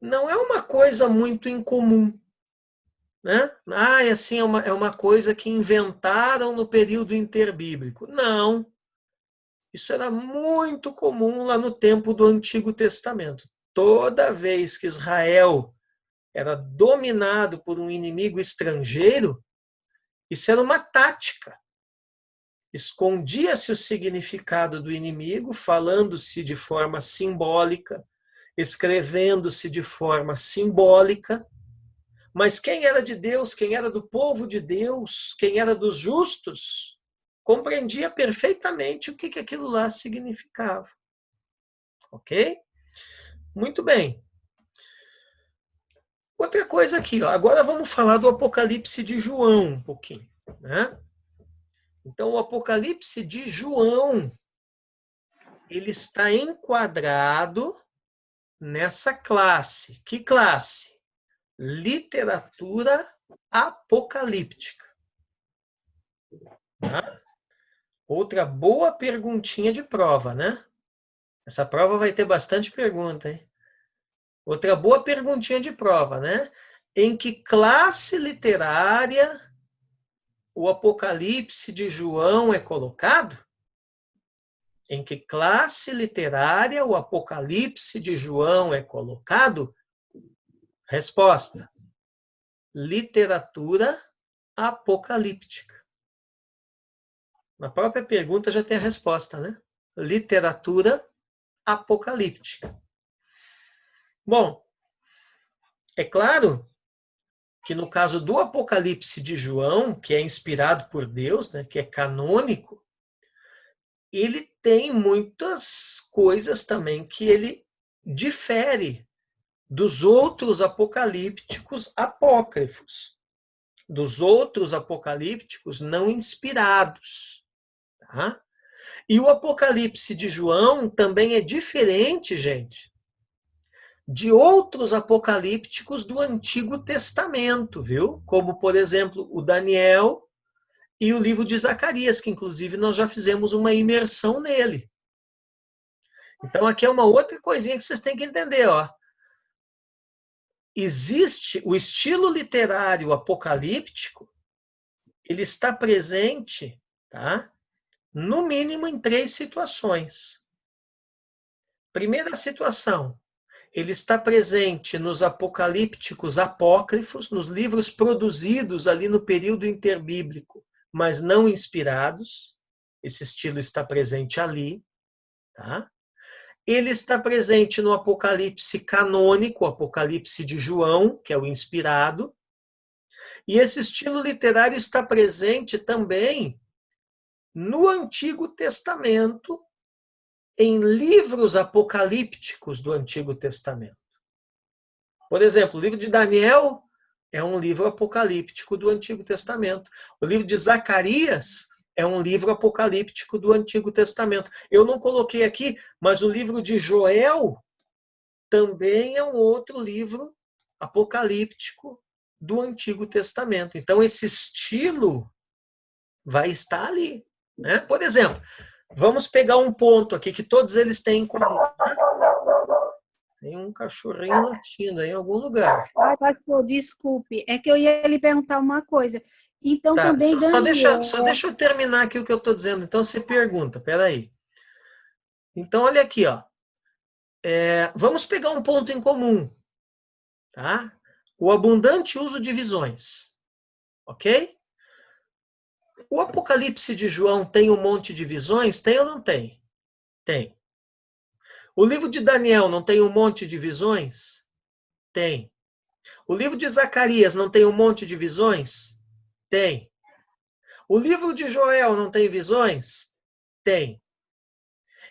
não é uma coisa muito incomum. Né? Assim, é uma coisa que inventaram no período interbíblico. Não. Isso era muito comum lá no tempo do Antigo Testamento. Toda vez que Israel era dominado por um inimigo estrangeiro, isso era uma tática. Escondia-se o significado do inimigo, falando-se de forma simbólica, escrevendo-se de forma simbólica, mas quem era de Deus, quem era do povo de Deus, quem era dos justos, compreendia perfeitamente o que aquilo lá significava. Ok? Muito bem. Outra coisa aqui, ó. Agora vamos falar do Apocalipse de João um pouquinho. Né? Então, o Apocalipse de João, ele está enquadrado nessa classe. Que classe? Literatura apocalíptica. Tá? Outra boa perguntinha de prova, né? Essa prova vai ter bastante pergunta, hein? Outra boa perguntinha de prova, né? Em que classe literária o Apocalipse de João é colocado? Em que classe literária o Apocalipse de João é colocado? Resposta: literatura apocalíptica. Na própria pergunta já tem a resposta, né? Literatura apocalíptica. Bom, é claro que no caso do Apocalipse de João, que é inspirado por Deus, né, que é canônico, ele tem muitas coisas também que ele difere dos outros apocalípticos apócrifos, dos outros apocalípticos não inspirados. Tá? E o Apocalipse de João também é diferente, gente, de outros apocalípticos do Antigo Testamento, viu? Como, por exemplo, o Daniel e o livro de Zacarias, que inclusive nós já fizemos uma imersão nele. Então aqui é uma outra coisinha que vocês têm que entender, ó. Existe o estilo literário apocalíptico, ele está presente, tá? No mínimo em 3 situações. Primeira situação, ele está presente nos apocalípticos apócrifos, nos livros produzidos ali no período interbíblico, mas não inspirados. Esse estilo está presente ali, tá? Ele está presente no Apocalipse canônico, o Apocalipse de João, que é o inspirado. E esse estilo literário está presente também no Antigo Testamento, em livros apocalípticos do Antigo Testamento. Por exemplo, o livro de Daniel é um livro apocalíptico do Antigo Testamento. O livro de Zacarias é um livro apocalíptico do Antigo Testamento. Eu não coloquei aqui, mas o livro de Joel também é um outro livro apocalíptico do Antigo Testamento. Então, esse estilo vai estar ali, né? Por exemplo, vamos pegar um ponto aqui que todos eles têm em comum. Né? Tem um cachorrinho latindo aí em algum lugar. Ai, pastor, desculpe. É que eu ia lhe perguntar uma coisa. Então, Tá, também, só Daniel. deixa eu terminar aqui o que eu estou dizendo. Então, você pergunta, peraí. Então, olha aqui, ó. Vamos pegar um ponto em comum, tá? O abundante uso de visões, ok? O Apocalipse de João tem um monte de visões? Tem ou não tem? Tem. O livro de Daniel não tem um monte de visões? Tem. O livro de Zacarias não tem um monte de visões? Tem. O livro de Joel não tem visões? Tem.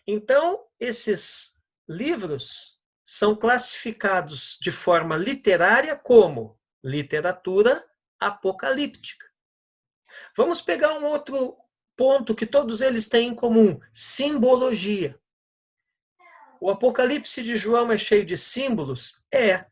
Então, esses livros são classificados de forma literária como literatura apocalíptica. Vamos pegar um outro ponto que todos eles têm em comum: simbologia. O Apocalipse de João é cheio de símbolos? É.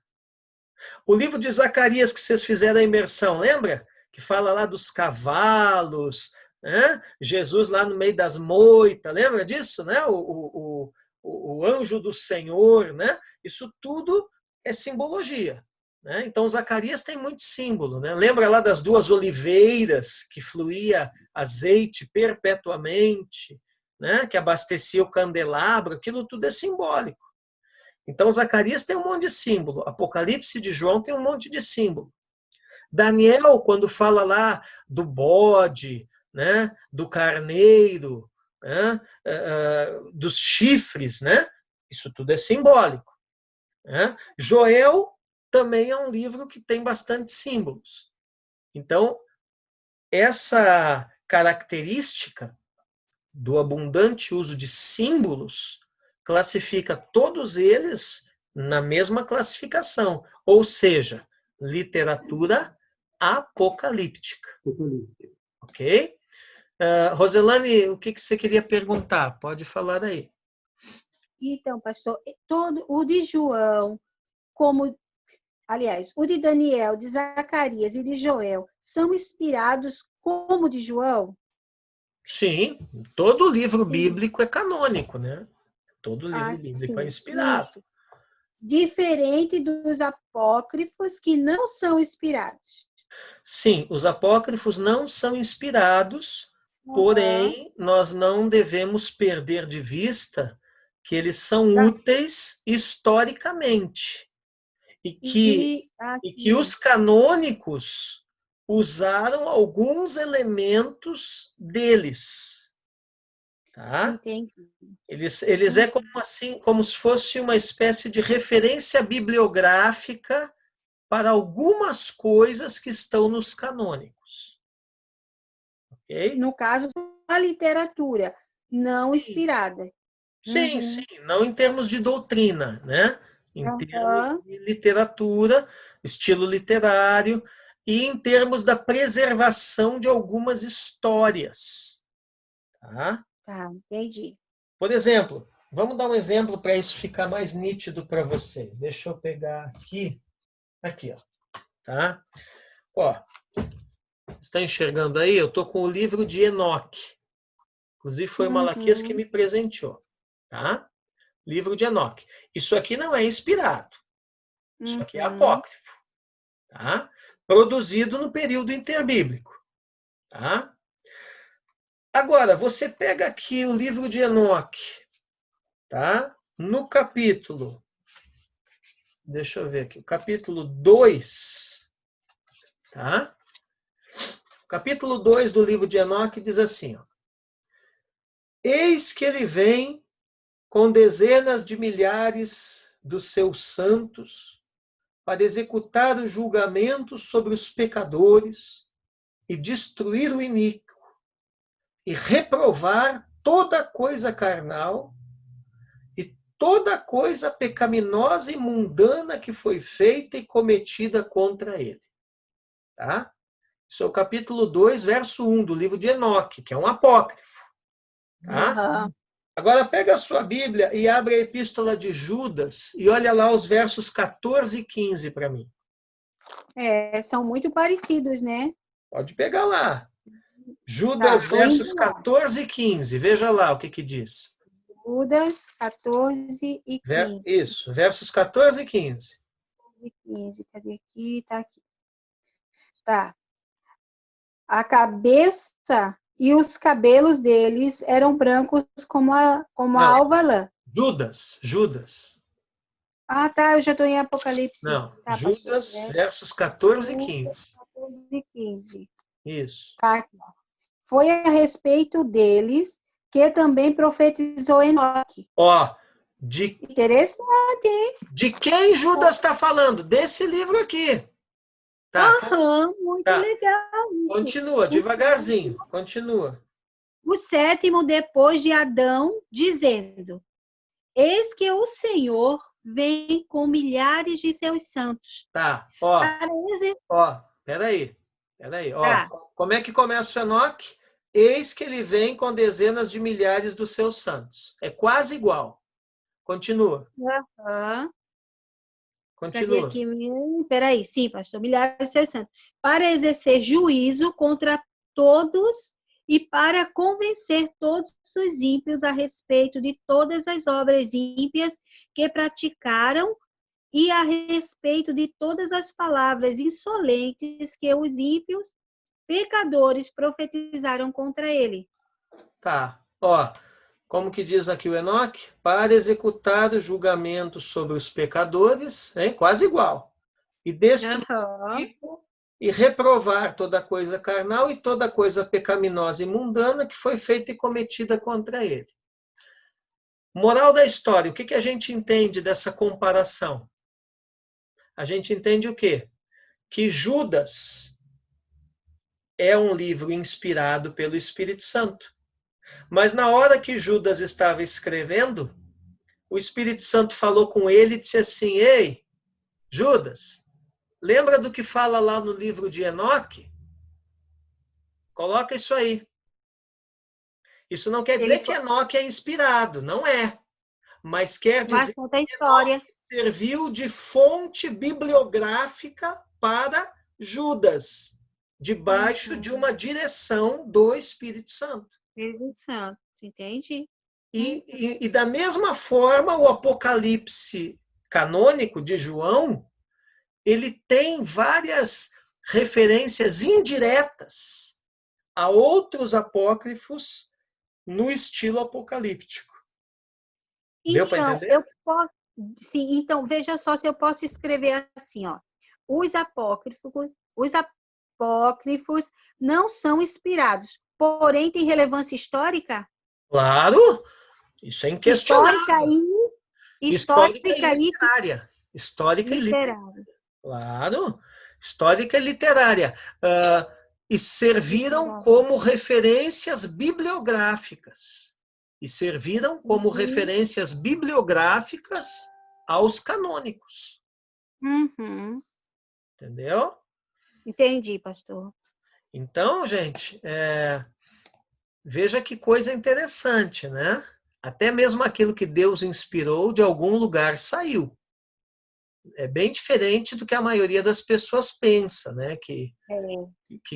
O livro de Zacarias que vocês fizeram a imersão, lembra? Que fala lá dos cavalos, né? Jesus lá no meio das moitas, lembra disso? Né? O anjo do Senhor, né? Isso tudo é simbologia. Né? Então, Zacarias tem muito símbolo. Né? Lembra lá das duas oliveiras que fluía azeite perpetuamente, né? Que abastecia o candelabro, aquilo tudo é simbólico. Então, Zacarias tem um monte de símbolo. Apocalipse de João tem um monte de símbolo. Daniel, quando fala lá do bode, né, do carneiro, né, dos chifres, né, isso tudo é simbólico. Né? Joel também é um livro que tem bastante símbolos. Então, essa característica do abundante uso de símbolos classifica todos eles na mesma classificação, ou seja, literatura apocalíptica. Ok? Roselane, o que você queria perguntar? Pode falar aí. Então, pastor, todo o de João, aliás, o de Daniel, de Zacarias e de Joel, são inspirados como o de João? Sim, todo livro Sim. bíblico é canônico, né? Todo livro bíblico é Sim, inspirado. isso. Diferente dos apócrifos que não são inspirados. Sim, os apócrifos não são inspirados, porém, nós não devemos perder de vista que eles são úteis historicamente. E que os canônicos usaram alguns elementos deles. Tá? Entendi. Eles é como assim, como se fosse uma espécie de referência bibliográfica para algumas coisas que estão nos canônicos. Okay? No caso, a literatura não Sim. inspirada. Sim, sim, não em termos de doutrina, né? Em termos de literatura, estilo literário, e em termos da preservação de algumas histórias. Tá? Tá, entendi. Por exemplo, vamos dar um exemplo para isso ficar mais nítido para vocês. Deixa eu pegar aqui. Aqui, ó. Tá? Ó, vocês estão enxergando aí? Eu estou com o livro de Enoque. Inclusive, foi o Malaquias que me presenteou. Tá? Livro de Enoque. Isso aqui não é inspirado. Isso aqui é apócrifo. Tá? Produzido no período interbíblico. Tá? Agora, você pega aqui o livro de Enoque. Tá? No capítulo... Deixa eu ver aqui. O capítulo 2. Tá? O capítulo 2 do livro de Enoque diz assim, ó. Eis que ele vem com dezenas de milhares dos seus santos para executar o julgamento sobre os pecadores e destruir o iníquo e reprovar toda coisa carnal e toda coisa pecaminosa e mundana que foi feita e cometida contra ele. Tá? Isso é o capítulo 2, verso 1 do livro de Enoque, que é um apócrifo. Tá? Aham. Agora pega a sua Bíblia e abre a epístola de Judas e olha lá os versos 14 e 15 para mim. São muito parecidos, né? Pode pegar lá. Tá, Judas, tô indo versos lá. 14 e 15. Veja lá o que diz. Judas 14 e 15. Isso, versos 14 e 15. 15. Cadê aqui? Tá aqui. Tá. A cabeça e os cabelos deles eram brancos como a Não, alva lã. Judas. Ah, tá, eu já estou em Apocalipse. Não, Tá, Judas, pastor, né? versos 14 e Judas 15. 14 e 15. Isso. Tá aqui. Foi a respeito deles que também profetizou Enoque. Ó, de Interessante, hein? quem Judas está falando? Desse livro aqui. Tá, Aham, muito tá. legal isso. Continua, devagarzinho. Continua. O sétimo depois de Adão, dizendo: Eis que o Senhor vem com milhares de seus santos. Tá, Para peraí. Ó, Tá. como é que começa o Enoque? Eis que ele vem com dezenas de milhares dos seus santos. É quase igual. Continua. Aham. Cadê Continua. aqui? Peraí, sim, pastor, milhares de seus santos. Para exercer juízo contra todos e para convencer todos os ímpios a respeito de todas as obras ímpias que praticaram e a respeito de todas as palavras insolentes que os ímpios pecadores profetizaram contra ele. Tá. Ó, como que diz aqui o Enoque? Para executar o julgamento sobre os pecadores, hein? Quase igual. E destruir o rico e reprovar toda coisa carnal e toda coisa pecaminosa e mundana que foi feita e cometida contra ele. Moral da história, o que a gente entende dessa comparação? A gente entende o quê? Que Judas é um livro inspirado pelo Espírito Santo. Mas na hora que Judas estava escrevendo, o Espírito Santo falou com ele e disse assim: Ei, Judas, lembra do que fala lá no livro de Enoque? Coloca isso aí. Isso não quer dizer que Enoque é inspirado, não é. Mas quer dizer que Enoque serviu de fonte bibliográfica para Judas, debaixo de uma direção do Espírito Santo. Espírito Santo, entendi. E da mesma forma, o Apocalipse canônico de João, ele tem várias referências indiretas a outros apócrifos no estilo apocalíptico. Deu para entender? Eu posso, sim, então veja só se eu posso escrever assim, ó. Os apócrifos não são inspirados, porém têm relevância histórica? Claro, isso é inquestionável. Histórica e literária. Histórica e literária. Claro, histórica e literária. E serviram como referências bibliográficas. Aos canônicos. Uhum. Entendeu? Entendi, pastor. Então, gente, veja que coisa interessante, né? Até mesmo aquilo que Deus inspirou, de algum lugar saiu. É bem diferente do que a maioria das pessoas pensa, né? Que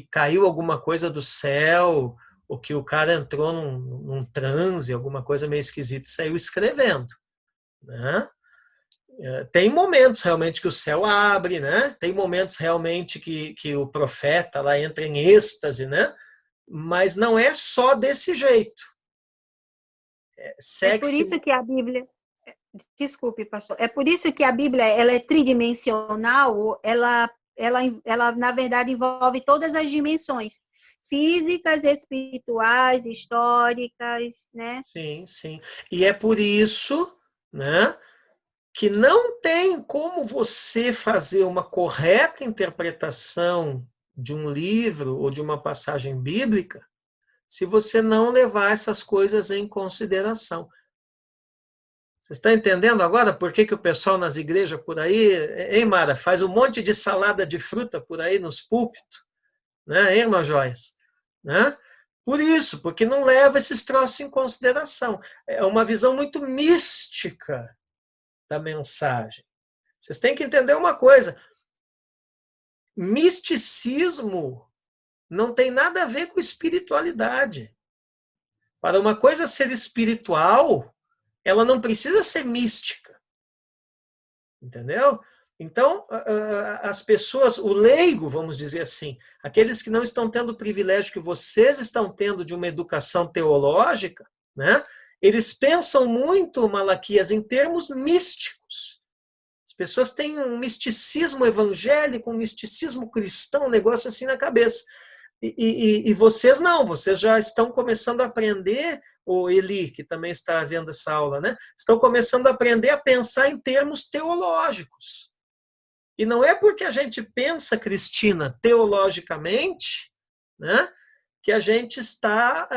caiu alguma coisa do céu, ou que o cara entrou num transe, alguma coisa meio esquisita e saiu escrevendo, né? Tem momentos realmente que o céu abre, né? Tem momentos realmente que o profeta lá entra em êxtase, né? Mas não é só desse jeito. É por isso que a Bíblia... Desculpe, pastor. É por isso que a Bíblia ela é tridimensional, ela, na verdade, envolve todas as dimensões. Físicas, espirituais, históricas, né? Sim, sim. E é por isso, né, que não tem como você fazer uma correta interpretação de um livro ou de uma passagem bíblica se você não levar essas coisas em consideração. Você está entendendo agora por que o pessoal nas igrejas por aí, hein, Mara, faz um monte de salada de fruta por aí nos púlpitos? né, irmã Joyce? Né? Por isso, porque não leva esses troços em consideração. É uma visão muito mística da mensagem. Vocês têm que entender uma coisa. Misticismo não tem nada a ver com espiritualidade. Para uma coisa ser espiritual, ela não precisa ser mística. Entendeu? Então, as pessoas, o leigo, vamos dizer assim, aqueles que não estão tendo o privilégio que vocês estão tendo de uma educação teológica, né? Eles pensam muito, Malaquias, em termos místicos. As pessoas têm um misticismo evangélico, um misticismo cristão, um negócio assim na cabeça. E vocês não, vocês já estão começando a aprender, o Eli, que também está vendo essa aula, né? Estão começando a aprender a pensar em termos teológicos. E não é porque a gente pensa, Cristina, teologicamente, né, que a gente está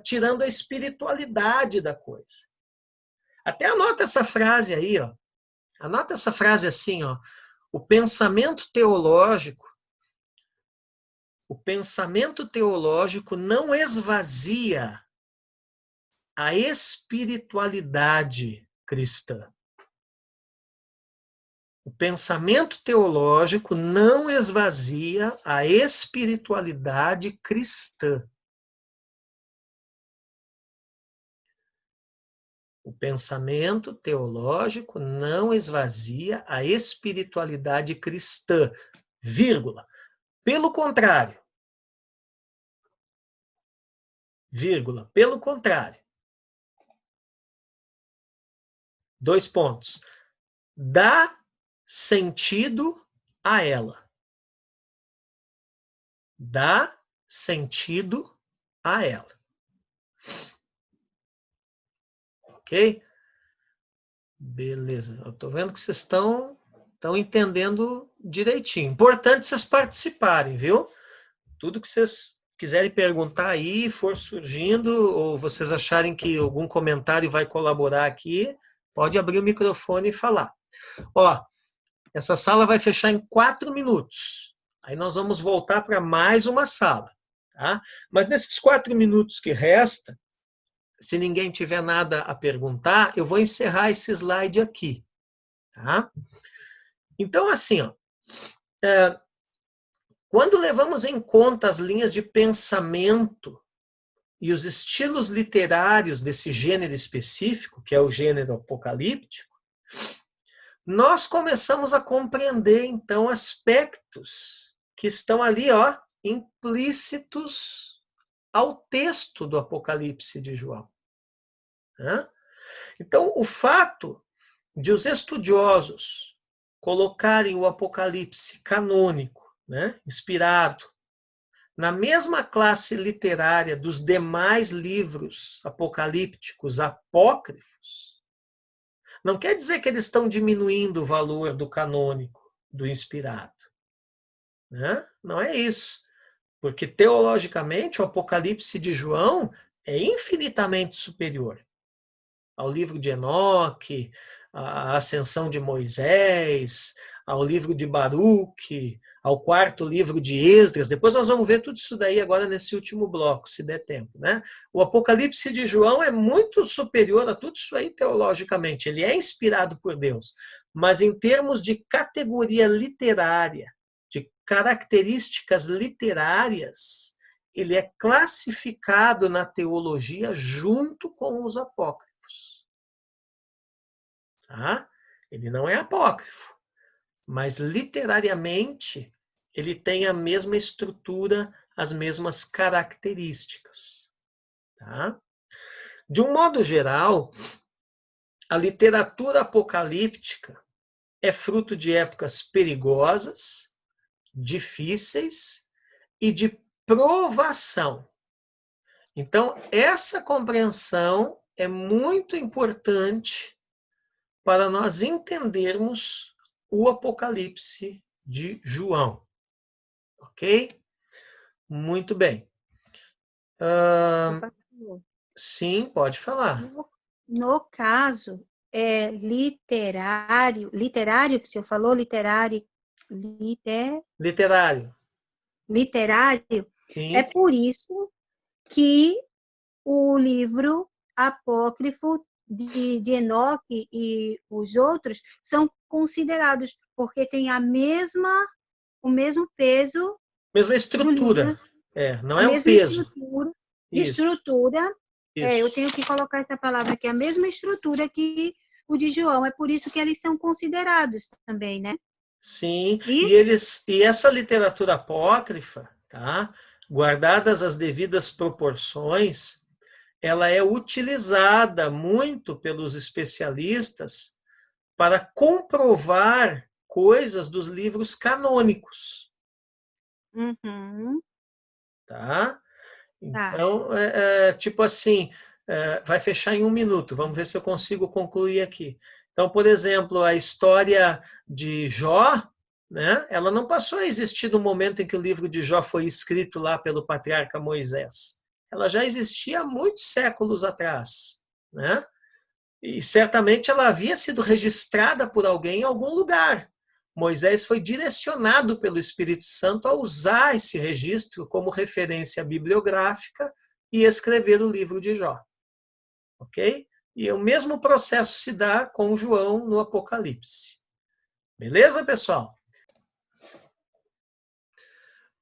tirando a espiritualidade da coisa. Até anota essa frase aí, ó. Anota essa frase assim, ó. O pensamento teológico não esvazia a espiritualidade cristã. O pensamento teológico não esvazia a espiritualidade cristã. O pensamento teológico não esvazia a espiritualidade cristã, vírgula. Pelo contrário, vírgula, pelo contrário. 2 pontos. Dá sentido a ela. Dá sentido a ela. Ok? Beleza. Eu estou vendo que vocês estão entendendo direitinho. Importante vocês participarem, viu? Tudo que vocês quiserem perguntar aí, for surgindo, ou vocês acharem que algum comentário vai colaborar aqui, pode abrir o microfone e falar. Ó, essa sala vai fechar em 4 minutos. Aí nós vamos voltar para mais uma sala. Tá? Mas nesses 4 minutos que resta, se ninguém tiver nada a perguntar, eu vou encerrar esse slide aqui. Tá? Então, assim, ó, quando levamos em conta as linhas de pensamento e os estilos literários desse gênero específico, que é o gênero apocalíptico, nós começamos a compreender, então, aspectos que estão ali, ó, implícitos ao texto do Apocalipse de João. Então, o fato de os estudiosos colocarem o Apocalipse canônico, né, inspirado, na mesma classe literária dos demais livros apocalípticos apócrifos, não quer dizer que eles estão diminuindo o valor do canônico, do inspirado. Né? Não é isso. Porque, teologicamente, o Apocalipse de João é infinitamente superior ao livro de Enoque, à Ascensão de Moisés, ao livro de Baruque, ao 4º livro de Esdras. Depois nós vamos ver tudo isso daí agora nesse último bloco, se der tempo. Né? O Apocalipse de João é muito superior a tudo isso aí teologicamente. Ele é inspirado por Deus. Mas em termos de categoria literária, de características literárias, ele é classificado na teologia junto com os apócrifos. Tá? Ele não é apócrifo, mas literariamente ele tem a mesma estrutura, as mesmas características. Tá? De um modo geral, a literatura apocalíptica é fruto de épocas perigosas, difíceis e de provação. Então, essa compreensão é muito importante para nós entendermos o Apocalipse de João. Ok? Muito bem. Sim, pode falar. No caso, é literário que o senhor falou, literário. Literário. literário, Sim. é por isso que o livro apócrifo de Enoque e os outros são considerados, porque tem o mesmo peso Mesma do livro, estrutura. Não a é o mesma peso. Isso, estrutura, eu isso. tenho que colocar essa palavra aqui, a mesma estrutura que o de João, é por isso que eles são considerados também, né? Sim, E e essa literatura apócrifa, tá? Guardadas as devidas proporções, ela é utilizada muito pelos especialistas para comprovar coisas dos livros canônicos, uhum, tá? tá. Então, tipo assim, vai fechar em 1 minuto. Vamos ver se eu consigo concluir aqui. Então, por exemplo, a história de Jó, né? Ela não passou a existir no momento em que o livro de Jó foi escrito lá pelo patriarca Moisés. Ela já existia há muitos séculos atrás, né? E certamente ela havia sido registrada por alguém em algum lugar. Moisés foi direcionado pelo Espírito Santo a usar esse registro como referência bibliográfica e escrever o livro de Jó. Ok? E o mesmo processo se dá com João no Apocalipse. Beleza, pessoal?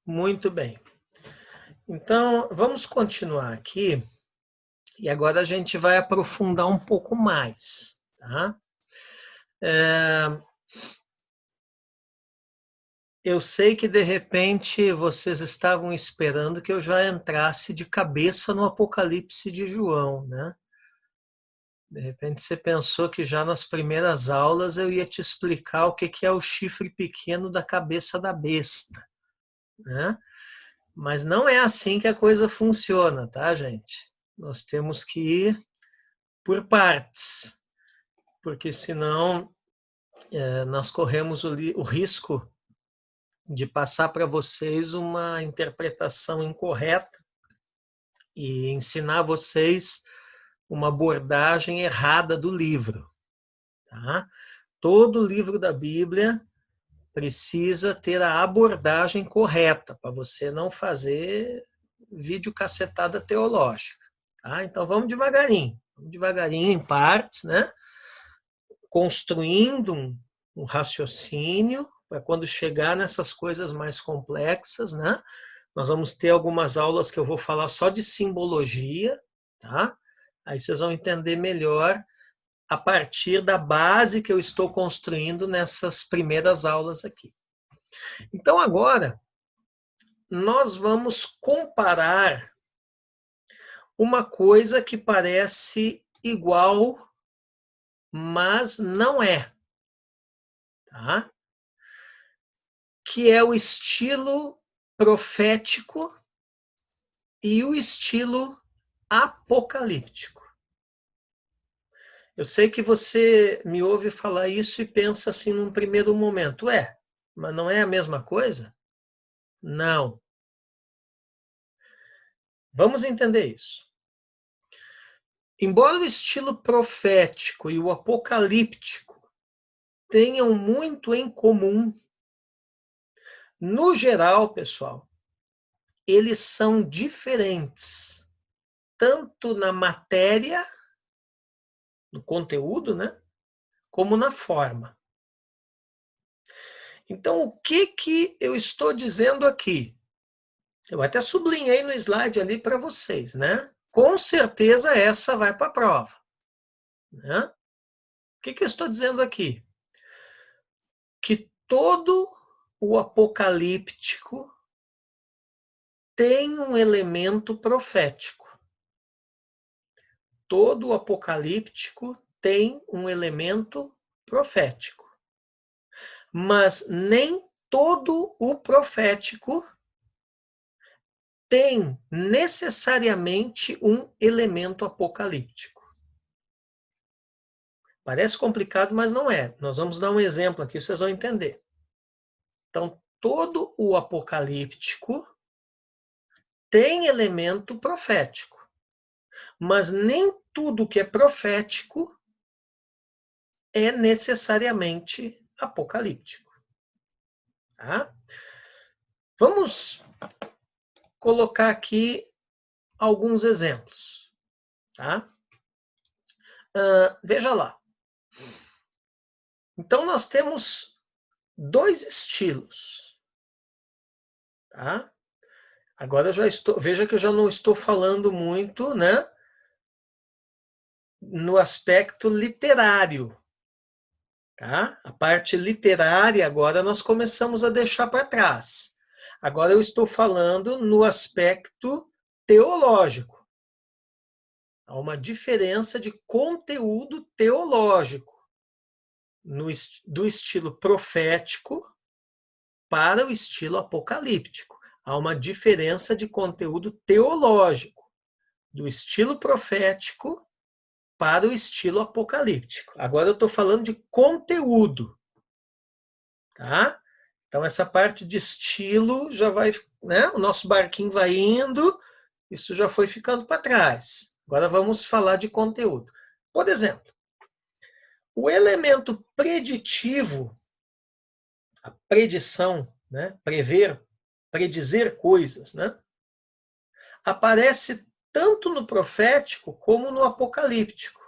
Muito bem. Então, vamos continuar aqui. E agora a gente vai aprofundar um pouco mais. Tá? Eu sei que, de repente, vocês estavam esperando que eu já entrasse de cabeça no Apocalipse de João, né? De repente, você pensou que já nas primeiras aulas eu ia te explicar o que é o chifre pequeno da cabeça da besta, né? Mas não é assim que a coisa funciona, tá, gente? Nós temos que ir por partes, porque senão nós corremos o risco de passar para vocês uma interpretação incorreta e ensinar vocês uma abordagem errada do livro. Tá? Todo livro da Bíblia precisa ter a abordagem correta, para você não fazer videocacetada teológica. Tá? Então vamos devagarinho em partes, né? Construindo um raciocínio para quando chegar nessas coisas mais complexas, né? Nós vamos ter algumas aulas que eu vou falar só de simbologia, tá? Aí vocês vão entender melhor a partir da base que eu estou construindo nessas primeiras aulas aqui. Então agora nós vamos comparar uma coisa que parece igual, mas não é, tá? Que é o estilo profético e o estilo apocalíptico. Eu sei que você me ouve falar isso e pensa assim num primeiro momento, mas não é a mesma coisa? Não. Vamos entender isso. Embora o estilo profético e o apocalíptico tenham muito em comum, no geral, pessoal, eles são diferentes, tanto na matéria, no conteúdo, né, como na forma. Então, o que eu estou dizendo aqui? Eu até sublinhei no slide ali para vocês, né? Com certeza essa vai para a prova. Né? O que eu estou dizendo aqui? Que todo o apocalíptico tem um elemento profético. Todo o apocalíptico tem um elemento profético. Mas nem todo o profético tem necessariamente um elemento apocalíptico. Parece complicado, mas não é. Nós vamos dar um exemplo aqui, vocês vão entender. Então, todo o apocalíptico tem elemento profético, mas nem tudo que é profético é necessariamente apocalíptico. Tá? Vamos colocar aqui alguns exemplos. Tá? Veja lá. Então, nós temos dois estilos. Tá? Agora, veja que eu já não estou falando muito, né, no aspecto literário. Tá? A parte literária agora nós começamos a deixar para trás. Agora eu estou falando no aspecto teológico. Há uma diferença de conteúdo teológico do estilo profético para o estilo apocalíptico. Há uma diferença de conteúdo teológico do estilo profético para o estilo apocalíptico. Agora eu estou falando de conteúdo. Tá? Então, essa parte de estilo já vai, né? O nosso barquinho vai indo, isso já foi ficando para trás. Agora vamos falar de conteúdo. Por exemplo, o elemento preditivo, a predição, né? Predizer coisas, né? Aparece tanto no profético como no apocalíptico.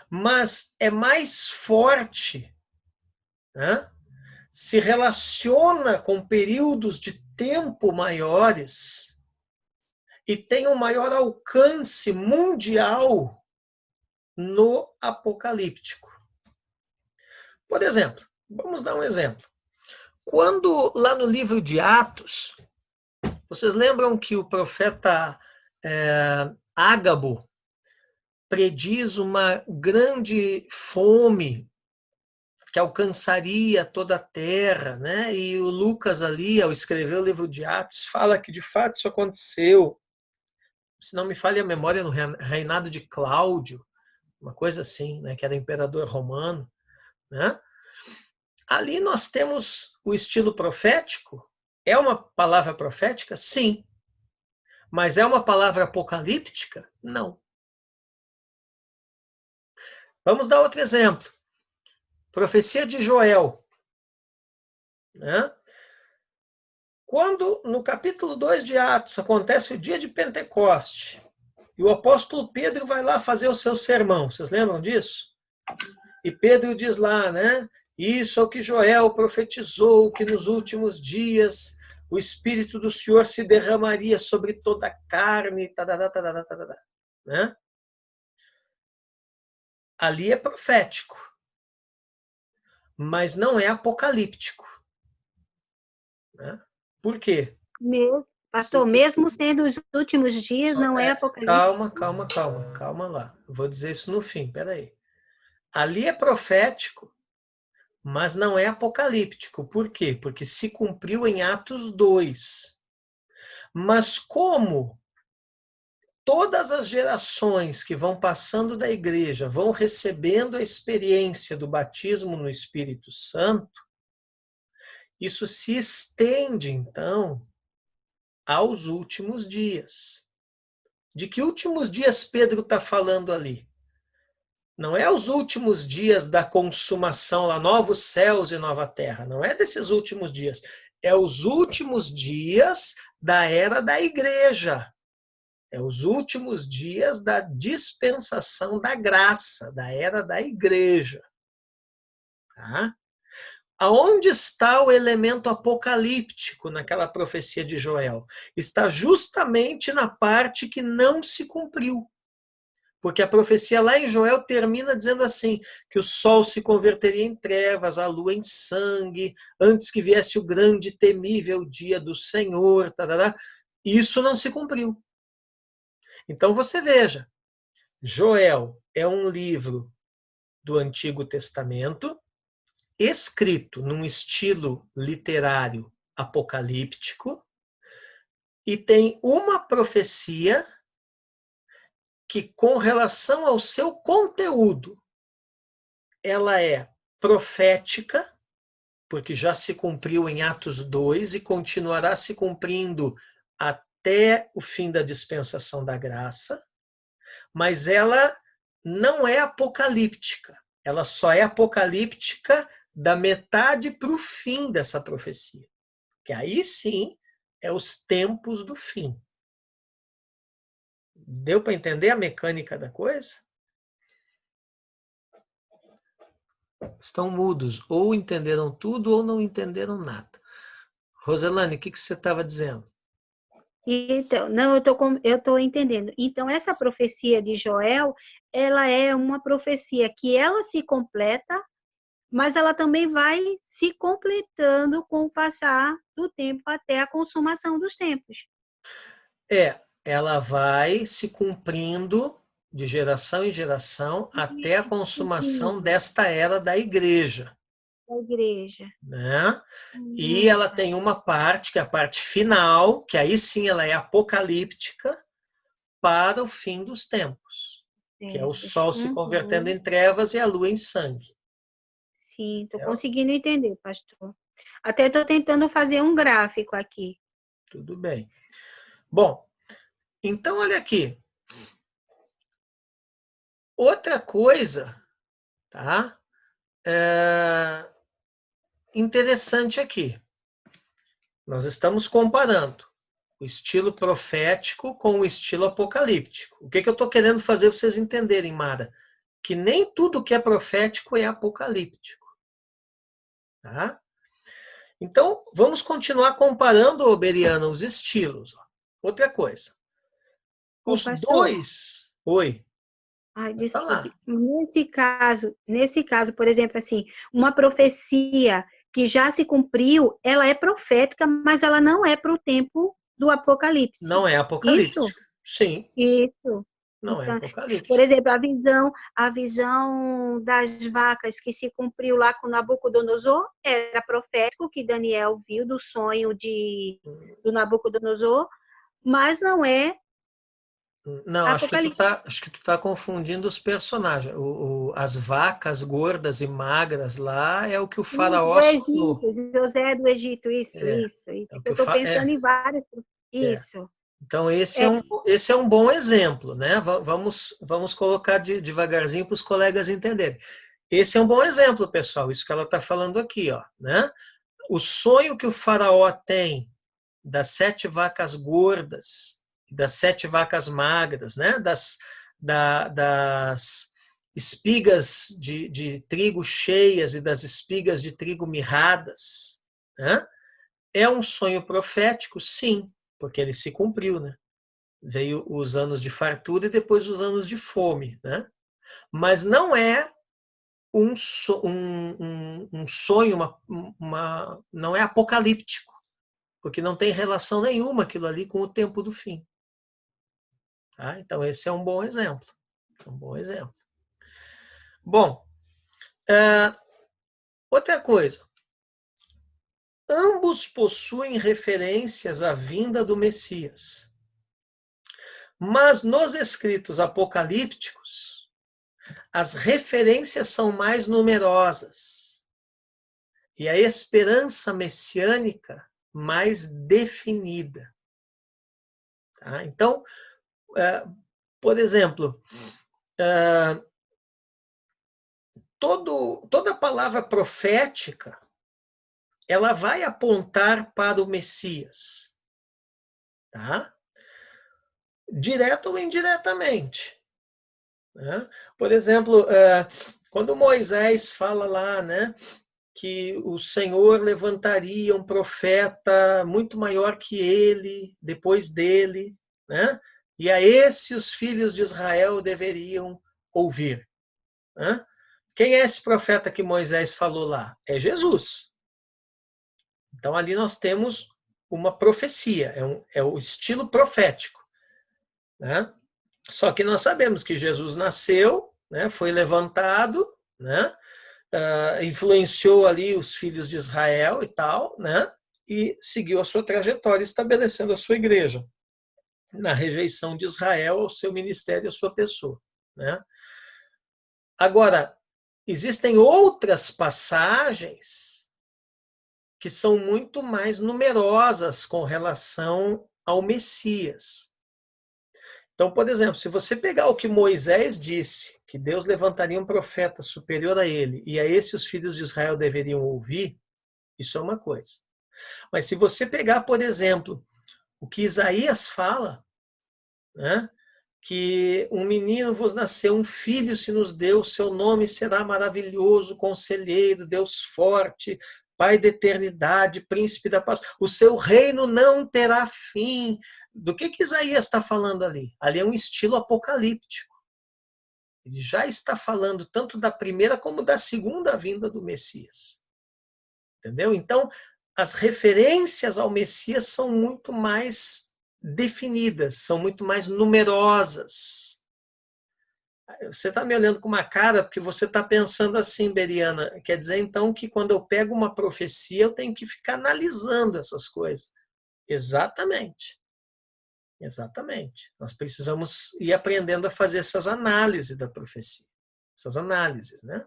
Mas é mais forte, né? Se relaciona com períodos de tempo maiores e tem um maior alcance mundial no apocalíptico. Por exemplo, vamos dar um exemplo. Quando lá no livro de Atos, vocês lembram que o profeta Ágabo prediz uma grande fome que alcançaria toda a terra, né? E o Lucas ali, ao escrever o livro de Atos, fala que de fato isso aconteceu. Se não me falha a memória, no reinado de Cláudio, uma coisa assim, né? Que era imperador romano, né? Ali nós temos o estilo profético. É uma palavra profética? Sim. Mas é uma palavra apocalíptica? Não. Vamos dar outro exemplo. Profecia de Joel. Né? Quando, no capítulo 2 de Atos, acontece o dia de Pentecoste, e o apóstolo Pedro vai lá fazer o seu sermão, vocês lembram disso? E Pedro diz lá, né? Isso é o que Joel profetizou, que nos últimos dias o Espírito do Senhor se derramaria sobre toda a carne, né? Ali é profético, mas não é apocalíptico. Né? Por quê? Pastor, mesmo sendo os últimos dias, não é apocalipse. Calma lá. Eu vou dizer isso no fim, peraí. Ali é profético, mas não é apocalíptico. Por quê? Porque se cumpriu em Atos 2. Mas como todas as gerações que vão passando da igreja vão recebendo a experiência do batismo no Espírito Santo, isso se estende, então, aos últimos dias. De que últimos dias Pedro está falando ali? Não é os últimos dias da consumação, lá, novos céus e nova terra. Não é desses últimos dias. É os últimos dias da era da igreja. É os últimos dias da dispensação da graça, da era da igreja. Tá? Aonde está o elemento apocalíptico naquela profecia de Joel? Está justamente na parte que não se cumpriu. Porque a profecia lá em Joel termina dizendo assim, que o sol se converteria em trevas, a lua em sangue, antes que viesse o grande e temível dia do Senhor. Tarará. Isso não se cumpriu. Então você veja, Joel é um livro do Antigo Testamento, escrito num estilo literário apocalíptico, e tem uma profecia que, com relação ao seu conteúdo, ela é profética, porque já se cumpriu em Atos 2 e continuará se cumprindo até o fim da dispensação da graça, mas ela não é apocalíptica. Ela só é apocalíptica da metade para o fim dessa profecia. Que aí sim é os tempos do fim. Deu para entender a mecânica da coisa? Estão mudos, ou entenderam tudo ou não entenderam nada. Roselane, o que você estava dizendo? Então, não, eu tô entendendo. Então, essa profecia de Joel, ela é uma profecia que ela se completa, mas ela também vai se completando com o passar do tempo até a consumação dos tempos. Ela vai se cumprindo de geração em geração até a consumação desta era da igreja. Da igreja. Né? E ela tem uma parte, que é a parte final, que aí sim ela é apocalíptica para o fim dos tempos, que é o sol se convertendo em trevas e a lua em sangue. Sim, estou conseguindo entender, pastor. Até estou tentando fazer um gráfico aqui. Tudo bem. Bom, então olha aqui. Outra coisa, tá? Interessante aqui. Nós estamos comparando o estilo profético com o estilo apocalíptico. O que eu estou querendo fazer vocês entenderem, Mara? Que nem tudo que é profético é apocalíptico. Tá? Então, vamos continuar comparando, Beriana, os estilos. Outra coisa. Os dois... Oi. Ai, desculpe. Nesse caso, por exemplo, assim, uma profecia que já se cumpriu, ela é profética, mas ela não é para o tempo do Apocalipse. Não é apocalíptico. Isso? Sim. Isso. Não então, é apocalíptico. Por exemplo, a visão das vacas que se cumpriu lá com Nabucodonosor era profético, que Daniel viu do sonho do Nabucodonosor, mas não é. Não, acho que tu tá confundindo os personagens. As vacas gordas e magras lá é o que o faraó sonhou. José do Egito, isso. Eu estou pensando em vários. Isso. Então, esse é um bom exemplo, né? Vamos colocar devagarzinho para os colegas entenderem. Esse é um bom exemplo, pessoal, isso que ela está falando aqui, ó, né? O sonho que o faraó tem das 7 vacas gordas, das 7 vacas magras, né? Das espigas de trigo cheias e das espigas de trigo mirradas, né? É um sonho profético, sim, porque ele se cumpriu, né? Veio os anos de fartura e depois os anos de fome, né? Mas não é um sonho, não é apocalíptico, porque não tem relação nenhuma aquilo ali com o tempo do fim. Tá? Então, esse é um bom exemplo. Bom, outra coisa. Ambos possuem referências à vinda do Messias. Mas nos escritos apocalípticos, as referências são mais numerosas e a esperança messiânica mais definida. Tá? Então, por exemplo, toda palavra profética ela vai apontar para o Messias. Tá? Direto ou indiretamente. Né? Por exemplo, quando Moisés fala lá, né, que o Senhor levantaria um profeta muito maior que ele, depois dele, né? E a esse os filhos de Israel deveriam ouvir. Né? Quem é esse profeta que Moisés falou lá? É Jesus. Então ali nós temos uma profecia, é o estilo profético. Né? Só que nós sabemos que Jesus nasceu, né, foi levantado, né, influenciou ali os filhos de Israel e tal, né, e seguiu a sua trajetória estabelecendo a sua igreja, na rejeição de Israel ao seu ministério e à sua pessoa. Né. Agora, existem outras passagens que são muito mais numerosas com relação ao Messias. Então, por exemplo, se você pegar o que Moisés disse, que Deus levantaria um profeta superior a ele, e a esse os filhos de Israel deveriam ouvir, isso é uma coisa. Mas se você pegar, por exemplo, O que Isaías fala, né? Que um menino vos nasceu, um filho se nos deu, seu nome será maravilhoso, conselheiro, Deus forte, Pai da eternidade, príncipe da paz. O seu reino não terá fim. Do que Isaías está falando ali? Ali é um estilo apocalíptico. Ele já está falando tanto da primeira como da segunda vinda do Messias. Entendeu? Então, as referências ao Messias são muito mais definidas, são muito mais numerosas. Você está me olhando com uma cara porque você está pensando assim, Beriana, quer dizer então que quando eu pego uma profecia eu tenho que ficar analisando essas coisas. Exatamente. Exatamente. Nós precisamos ir aprendendo a fazer essas análises da profecia. Essas análises, né?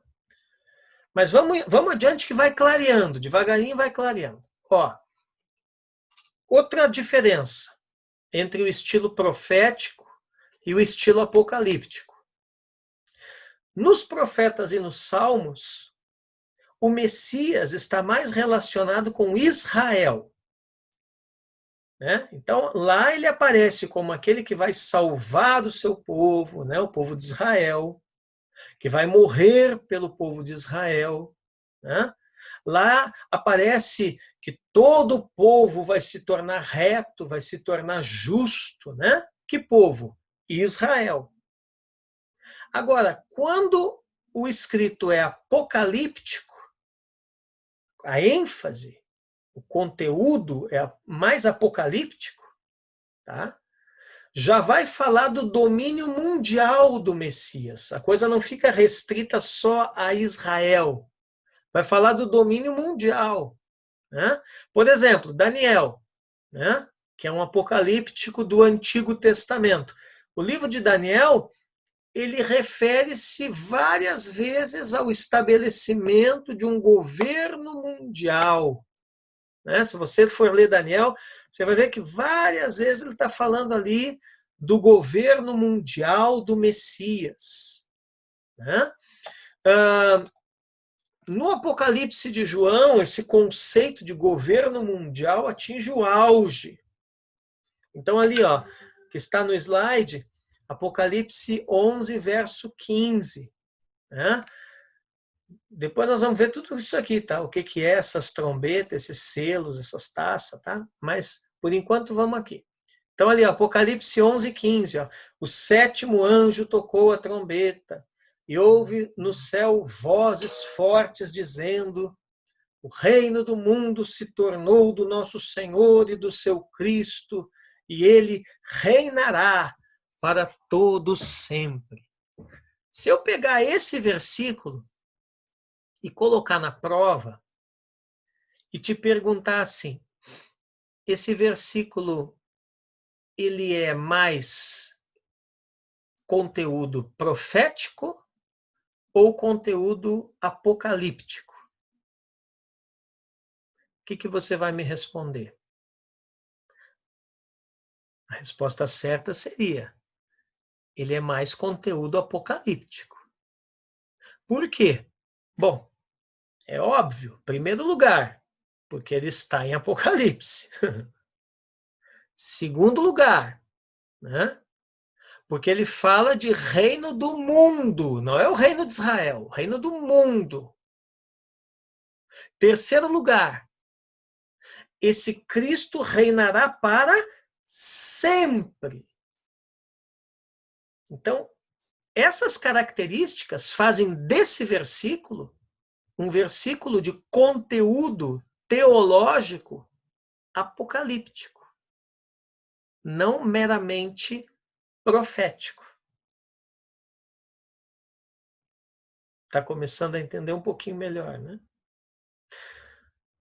Mas vamos adiante que vai clareando, devagarinho vai clareando. Ó, outra diferença entre o estilo profético e o estilo apocalíptico. Nos profetas e nos salmos, o Messias está mais relacionado com Israel. Né? Então, lá ele aparece como aquele que vai salvar o seu povo, né? O povo de Israel, que vai morrer pelo povo de Israel. Né? Lá aparece que todo o povo vai se tornar reto, vai se tornar justo. Né? Que povo? Israel. Agora, quando o escrito é apocalíptico, a ênfase, o conteúdo é mais apocalíptico, tá? Já vai falar do domínio mundial do Messias. A coisa não fica restrita só a Israel. Vai falar do domínio mundial. Né? Por exemplo, Daniel, né? Que é um apocalíptico do Antigo Testamento. O livro de Daniel, ele refere-se várias vezes ao estabelecimento de um governo mundial. Né? Se você for ler Daniel, você vai ver que várias vezes ele está falando ali do governo mundial do Messias. Né? No Apocalipse de João, esse conceito de governo mundial atinge o auge. Então ali, ó, que está no slide, Apocalipse 11, verso 15. Né? Depois nós vamos ver tudo isso aqui, tá? O que é essas trombetas, esses selos, essas taças, tá? Mas, por enquanto, vamos aqui. Então, ali, Apocalipse 11, 15. Ó, o sétimo anjo tocou a trombeta e houve no céu vozes fortes dizendo: o reino do mundo se tornou do nosso Senhor e do seu Cristo, e ele reinará para todo sempre. Se eu pegar esse versículo e colocar na prova e te perguntar assim, esse versículo, ele é mais conteúdo profético ou conteúdo apocalíptico? O que você vai me responder? A resposta certa seria, ele é mais conteúdo apocalíptico. Por quê? Bom, é óbvio, em primeiro lugar, porque ele está em Apocalipse. Segundo lugar, né? Porque ele fala de reino do mundo, não é o reino de Israel, o reino do mundo. Terceiro lugar, esse Cristo reinará para sempre. Então, essas características fazem desse versículo um versículo de conteúdo teológico apocalíptico, não meramente profético. Está começando a entender um pouquinho melhor, né?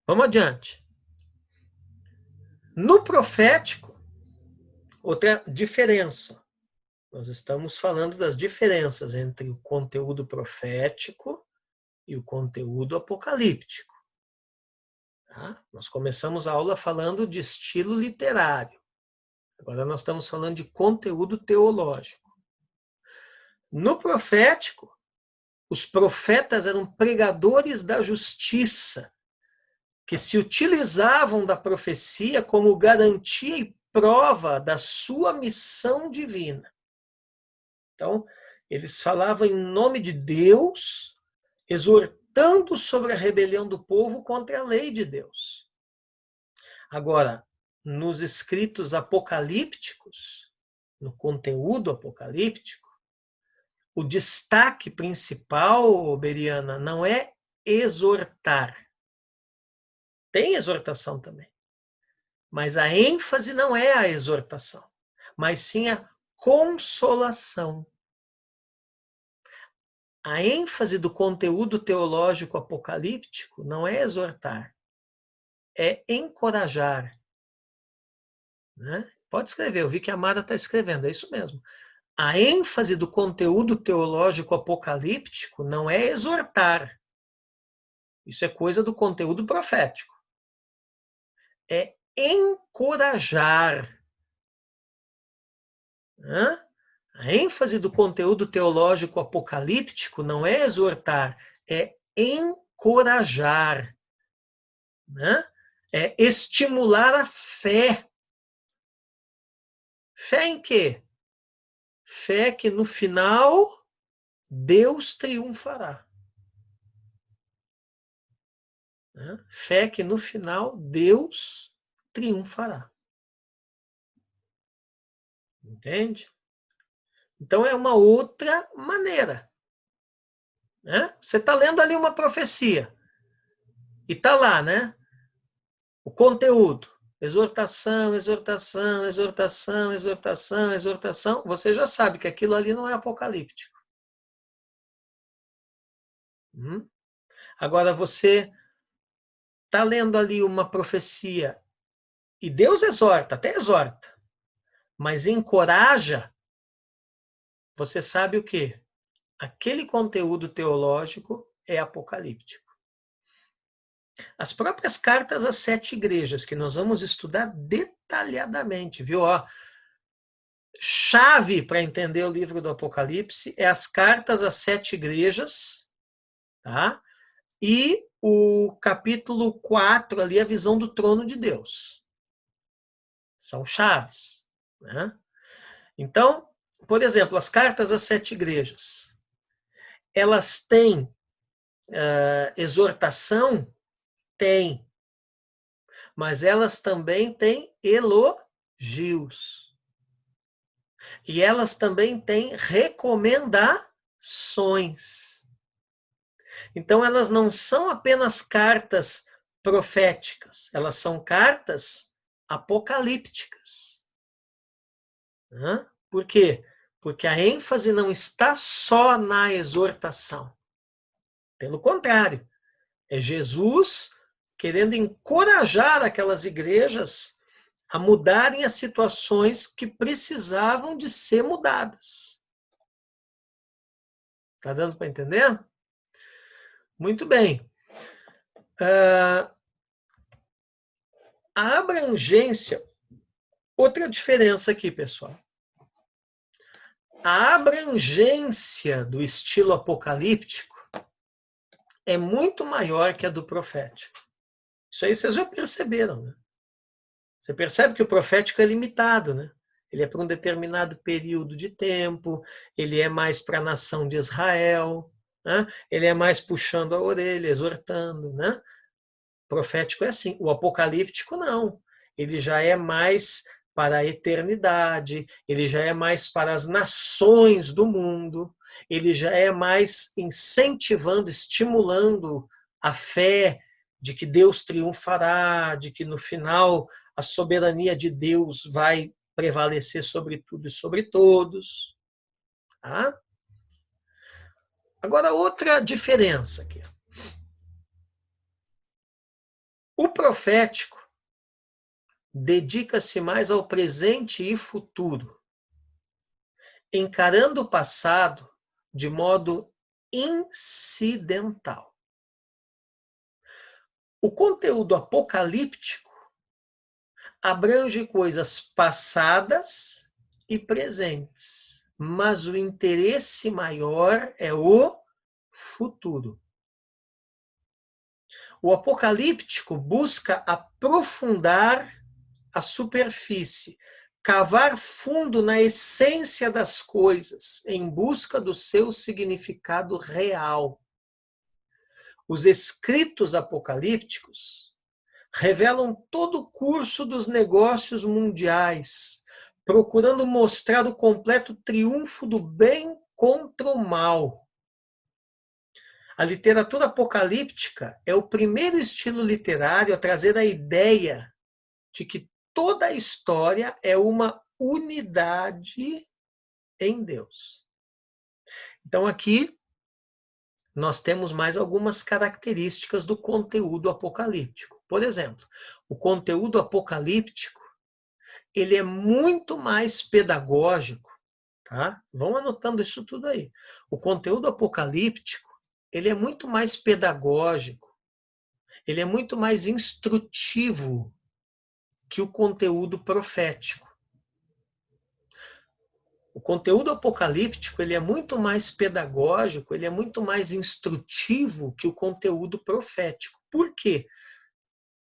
Vamos adiante. No profético, outra diferença. Nós estamos falando das diferenças entre o conteúdo profético e o conteúdo apocalíptico. Tá? Nós começamos a aula falando de estilo literário. Agora nós estamos falando de conteúdo teológico. No profético, os profetas eram pregadores da justiça, que se utilizavam da profecia como garantia e prova da sua missão divina. Então, eles falavam em nome de Deus, exortando sobre a rebelião do povo contra a lei de Deus. Agora, nos escritos apocalípticos, no conteúdo apocalíptico, o destaque principal, Beriana, não é exortar. Tem exortação também. Mas a ênfase não é a exortação, mas sim a consolação. A ênfase do conteúdo teológico apocalíptico não é exortar, é encorajar. Né? Pode escrever, eu vi que a Mara está escrevendo, é isso mesmo. A ênfase do conteúdo teológico apocalíptico não é exortar. Isso é coisa do conteúdo profético. É encorajar. Né? A ênfase do conteúdo teológico apocalíptico não é exortar, é encorajar. Né? É estimular a fé. Fé em quê? Fé que no final Deus triunfará. Né? Fé que no final Deus triunfará. Entende? Então é uma outra maneira. Né? Você está lendo ali uma profecia. E está lá, né? O conteúdo. Exortação, exortação, exortação, exortação, exortação. Você já sabe que aquilo ali não é apocalíptico. Agora você está lendo ali uma profecia e Deus exorta, até exorta, mas encoraja, você sabe o quê? Aquele conteúdo teológico é apocalíptico. As próprias cartas às 7 igrejas, que nós vamos estudar detalhadamente, viu? Ó, chave para entender o livro do Apocalipse é as cartas às 7 igrejas, tá? E o capítulo 4, ali, a visão do trono de Deus. São chaves. Né? Então, por exemplo, as cartas às 7 igrejas, elas têm exortação? Tem. Mas elas também têm elogios. E elas também têm recomendações. Então, elas não são apenas cartas proféticas, elas são cartas apocalípticas. Por quê? Porque a ênfase não está só na exortação. Pelo contrário, é Jesus querendo encorajar aquelas igrejas a mudarem as situações que precisavam de ser mudadas. Está dando para entender? Muito bem. A abrangência, outra diferença aqui, pessoal. A abrangência do estilo apocalíptico é muito maior que a do profético. Isso aí vocês já perceberam, né? Você percebe que o profético é limitado, né? Ele é para um determinado período de tempo, ele é mais para a nação de Israel, né? Ele é mais puxando a orelha, exortando, né? O profético é assim. O apocalíptico não. Ele já é mais para a eternidade, ele já é mais para as nações do mundo, ele já é mais incentivando, estimulando a fé de que Deus triunfará, de que no final a soberania de Deus vai prevalecer sobre tudo e sobre todos. Tá? Agora, outra diferença aqui. O profético dedica-se mais ao presente e futuro, encarando o passado de modo incidental. O conteúdo apocalíptico abrange coisas passadas e presentes, mas o interesse maior é o futuro. O apocalíptico busca aprofundar a superfície, cavar fundo na essência das coisas, em busca do seu significado real. Os escritos apocalípticos revelam todo o curso dos negócios mundiais, procurando mostrar o completo triunfo do bem contra o mal. A literatura apocalíptica é o primeiro estilo literário a trazer a ideia de que toda a história é uma unidade em Deus. Então aqui nós temos mais algumas características do conteúdo apocalíptico. Por exemplo, o conteúdo apocalíptico, ele é muito mais pedagógico, tá? Vão anotando isso tudo aí. O conteúdo apocalíptico, ele é muito mais pedagógico, ele é muito mais instrutivo que o conteúdo profético. O conteúdo apocalíptico, ele é muito mais pedagógico, ele é muito mais instrutivo que o conteúdo profético. Por quê?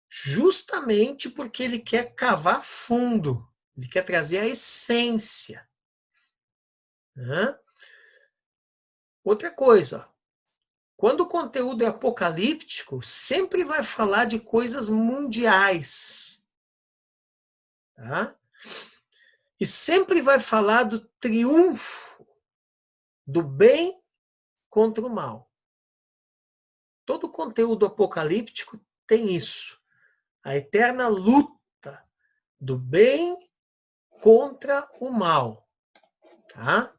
Justamente porque ele quer cavar fundo, ele quer trazer a essência. Outra coisa, quando o conteúdo é apocalíptico, sempre vai falar de coisas mundiais. Tá? E sempre vai falar do triunfo do bem contra o mal. Todo conteúdo apocalíptico tem isso. A eterna luta do bem contra o mal. Tá?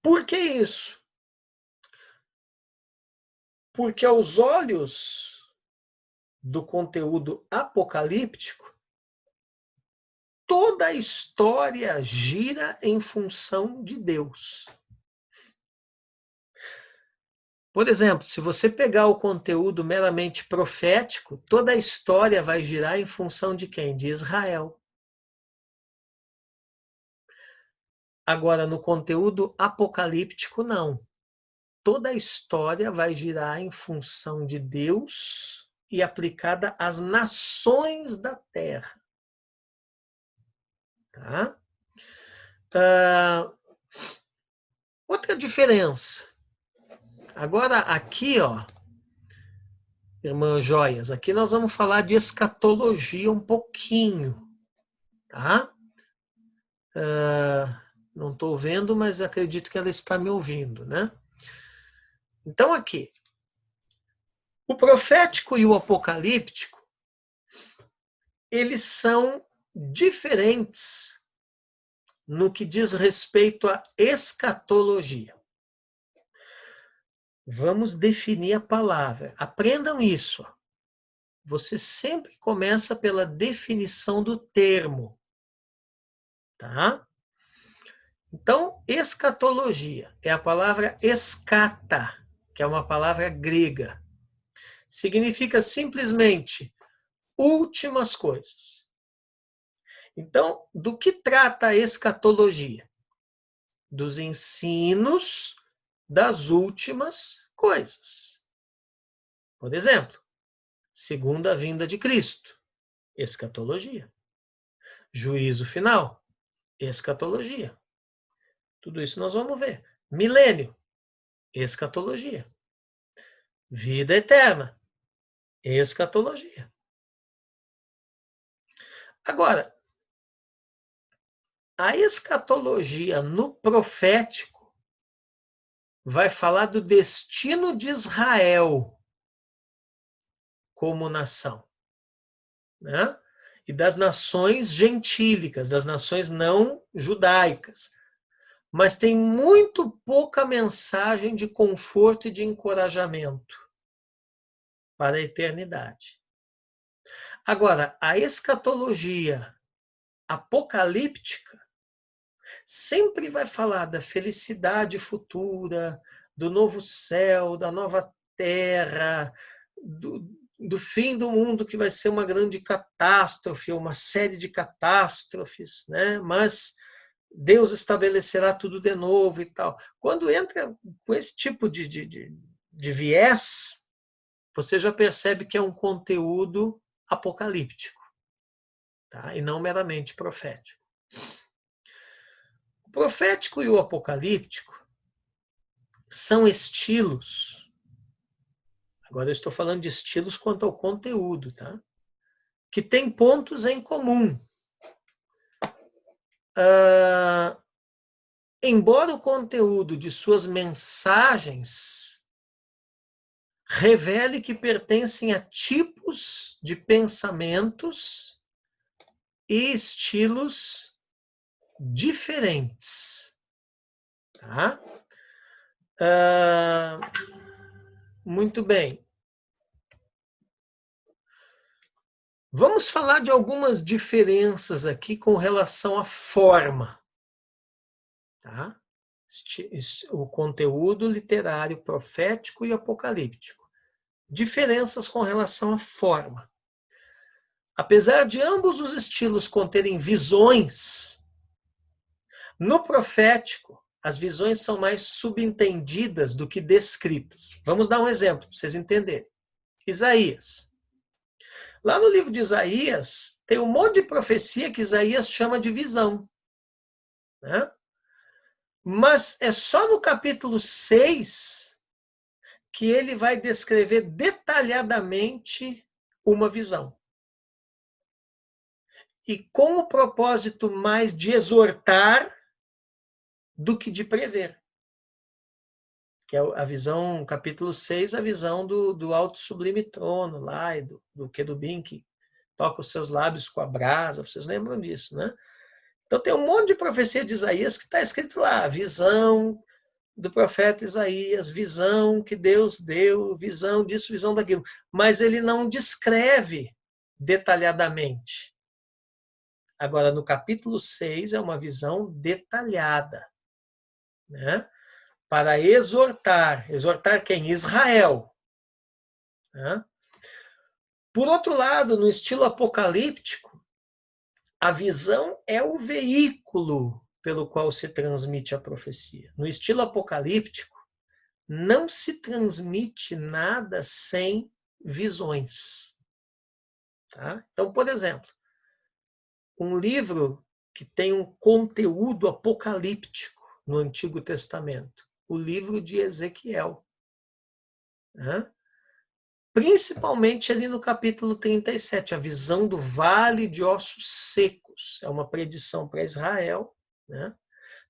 Por que isso? Porque aos olhos do conteúdo apocalíptico, toda a história gira em função de Deus. Por exemplo, se você pegar o conteúdo meramente profético, toda a história vai girar em função de quem? De Israel. Agora, no conteúdo apocalíptico, não. Toda a história vai girar em função de Deus e aplicada às nações da terra. Tá? Outra diferença. Agora, aqui, ó, irmã Joias, aqui nós vamos falar de escatologia um pouquinho. Tá? Não estou vendo, mas acredito que ela está me ouvindo, né? Então, aqui, o profético e o apocalíptico, eles são diferentes no que diz respeito à escatologia. Vamos definir a palavra. Aprendam isso. Você sempre começa pela definição do termo. Tá? Então, escatologia é a palavra escata, que é uma palavra grega. Significa simplesmente últimas coisas. Então, do que trata a escatologia? Dos ensinos das últimas coisas. Por exemplo, segunda vinda de Cristo, escatologia. Juízo final, escatologia. Tudo isso nós vamos ver. Milênio, escatologia. Vida eterna, escatologia. Agora, a escatologia no profético vai falar do destino de Israel como nação, né? E das nações gentílicas, das nações não judaicas. Mas tem muito pouca mensagem de conforto e de encorajamento para a eternidade. Agora, a escatologia apocalíptica sempre vai falar da felicidade futura, do novo céu, da nova terra, do fim do mundo, que vai ser uma grande catástrofe, uma série de catástrofes, né? Mas Deus estabelecerá tudo de novo e tal. Quando entra com esse tipo de viés, você já percebe que é um conteúdo apocalíptico, tá? E não meramente profético. O profético e o apocalíptico são estilos. Agora eu estou falando de estilos quanto ao conteúdo, tá? Que tem pontos em comum. Embora o conteúdo de suas mensagens revele que pertencem a tipos de pensamentos e estilos diferentes. Tá? Muito bem. Vamos falar de algumas diferenças aqui com relação à forma. Tá? O conteúdo literário profético e apocalíptico. Diferenças com relação à forma. Apesar de ambos os estilos conterem visões, no profético, as visões são mais subentendidas do que descritas. Vamos dar um exemplo para vocês entenderem. Isaías. Lá no livro de Isaías, tem um monte de profecia que Isaías chama de visão. Né? Mas é só no capítulo 6 que ele vai descrever detalhadamente uma visão. E com o propósito mais de exortar do que de prever. Que é a visão, capítulo 6, a visão do alto sublime trono lá, e do querubim que toca os seus lábios com a brasa. Vocês lembram disso, né? Então tem um monte de profecia de Isaías que está escrito lá, visão do profeta Isaías, visão que Deus deu, visão disso, visão daquilo. Mas ele não descreve detalhadamente. Agora, no capítulo 6, é uma visão detalhada. Né? Para exortar. Exortar quem? Israel. Né? Por outro lado, no estilo apocalíptico, a visão é o veículo pelo qual se transmite a profecia. No estilo apocalíptico, não se transmite nada sem visões. Tá? Então, por exemplo, um livro que tem um conteúdo apocalíptico no Antigo Testamento, o livro de Ezequiel. Né? Principalmente ali no capítulo 37, a visão do vale de ossos secos. É uma predição para Israel, né?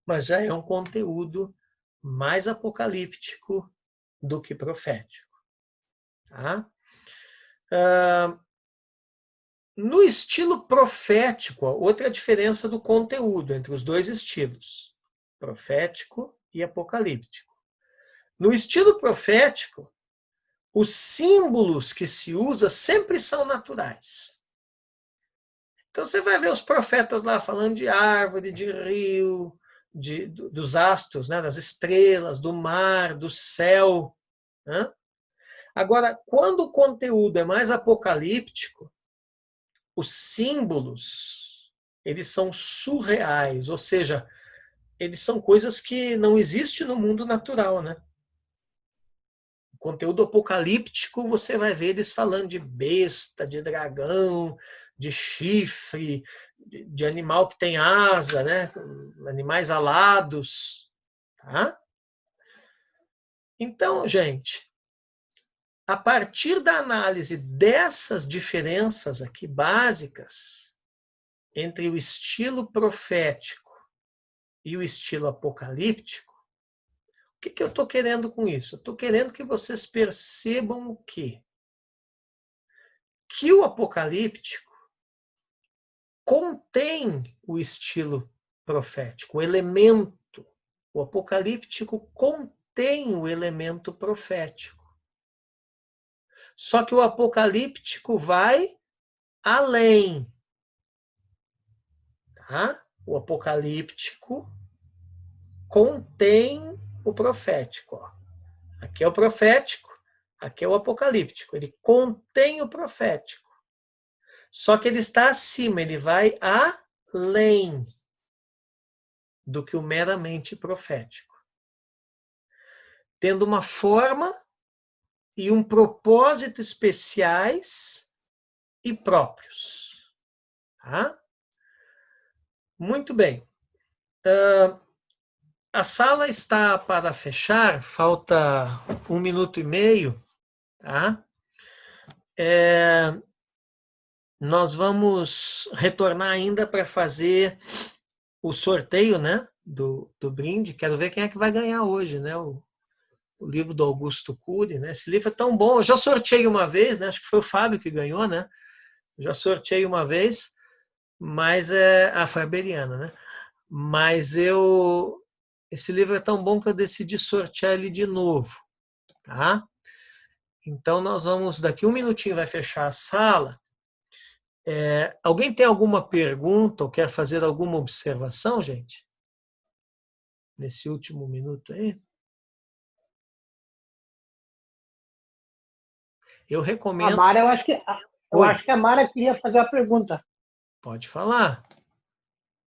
Mas já é um conteúdo mais apocalíptico do que profético. Tá? No estilo profético, outra diferença do conteúdo entre os dois estilos, profético e apocalíptico. No estilo profético, os símbolos que se usa sempre são naturais. Então você vai ver os profetas lá falando de árvore, de rio, dos astros, né, das estrelas, do mar, do céu. Né? Agora, quando o conteúdo é mais apocalíptico, os símbolos, eles são surreais, ou seja, eles são coisas que não existem no mundo natural, né? O conteúdo apocalíptico, você vai ver eles falando de besta, de dragão, de chifre, de animal que tem asa, né? Animais alados, tá? Então, gente, a partir da análise dessas diferenças aqui básicas entre o estilo profético e o estilo apocalíptico, o que eu estou querendo com isso? Eu estou querendo que vocês percebam o quê? Que o apocalíptico contém o estilo profético, o elemento. O apocalíptico contém o elemento profético. Só que o apocalíptico vai além. Tá? O apocalíptico contém o profético. Ó. Aqui é o profético, aqui é o apocalíptico. Ele contém o profético. Só que ele está acima, ele vai além do que o meramente profético. Tendo uma forma e um propósito especiais e próprios. Tá? Muito bem. A sala está para fechar, falta 1 minuto e meio. Tá? Nós vamos retornar ainda para fazer o sorteio, né, do brinde. Quero ver quem é que vai ganhar hoje, né? O livro do Augusto Cury, né? Esse livro é tão bom. Eu já sorteei uma vez, né? Acho que foi o Fábio que ganhou, né? Eu já sorteei uma vez, mas foi a Beriana, né? Mas esse livro é tão bom que eu decidi sortear ele de novo, tá? Então nós vamos, daqui 1 minutinho vai fechar a sala. Alguém tem alguma pergunta ou quer fazer alguma observação, gente? Nesse último minuto aí? Eu A recomendo. Mara, eu Oi, acho que a Mara queria fazer a pergunta. pode falar.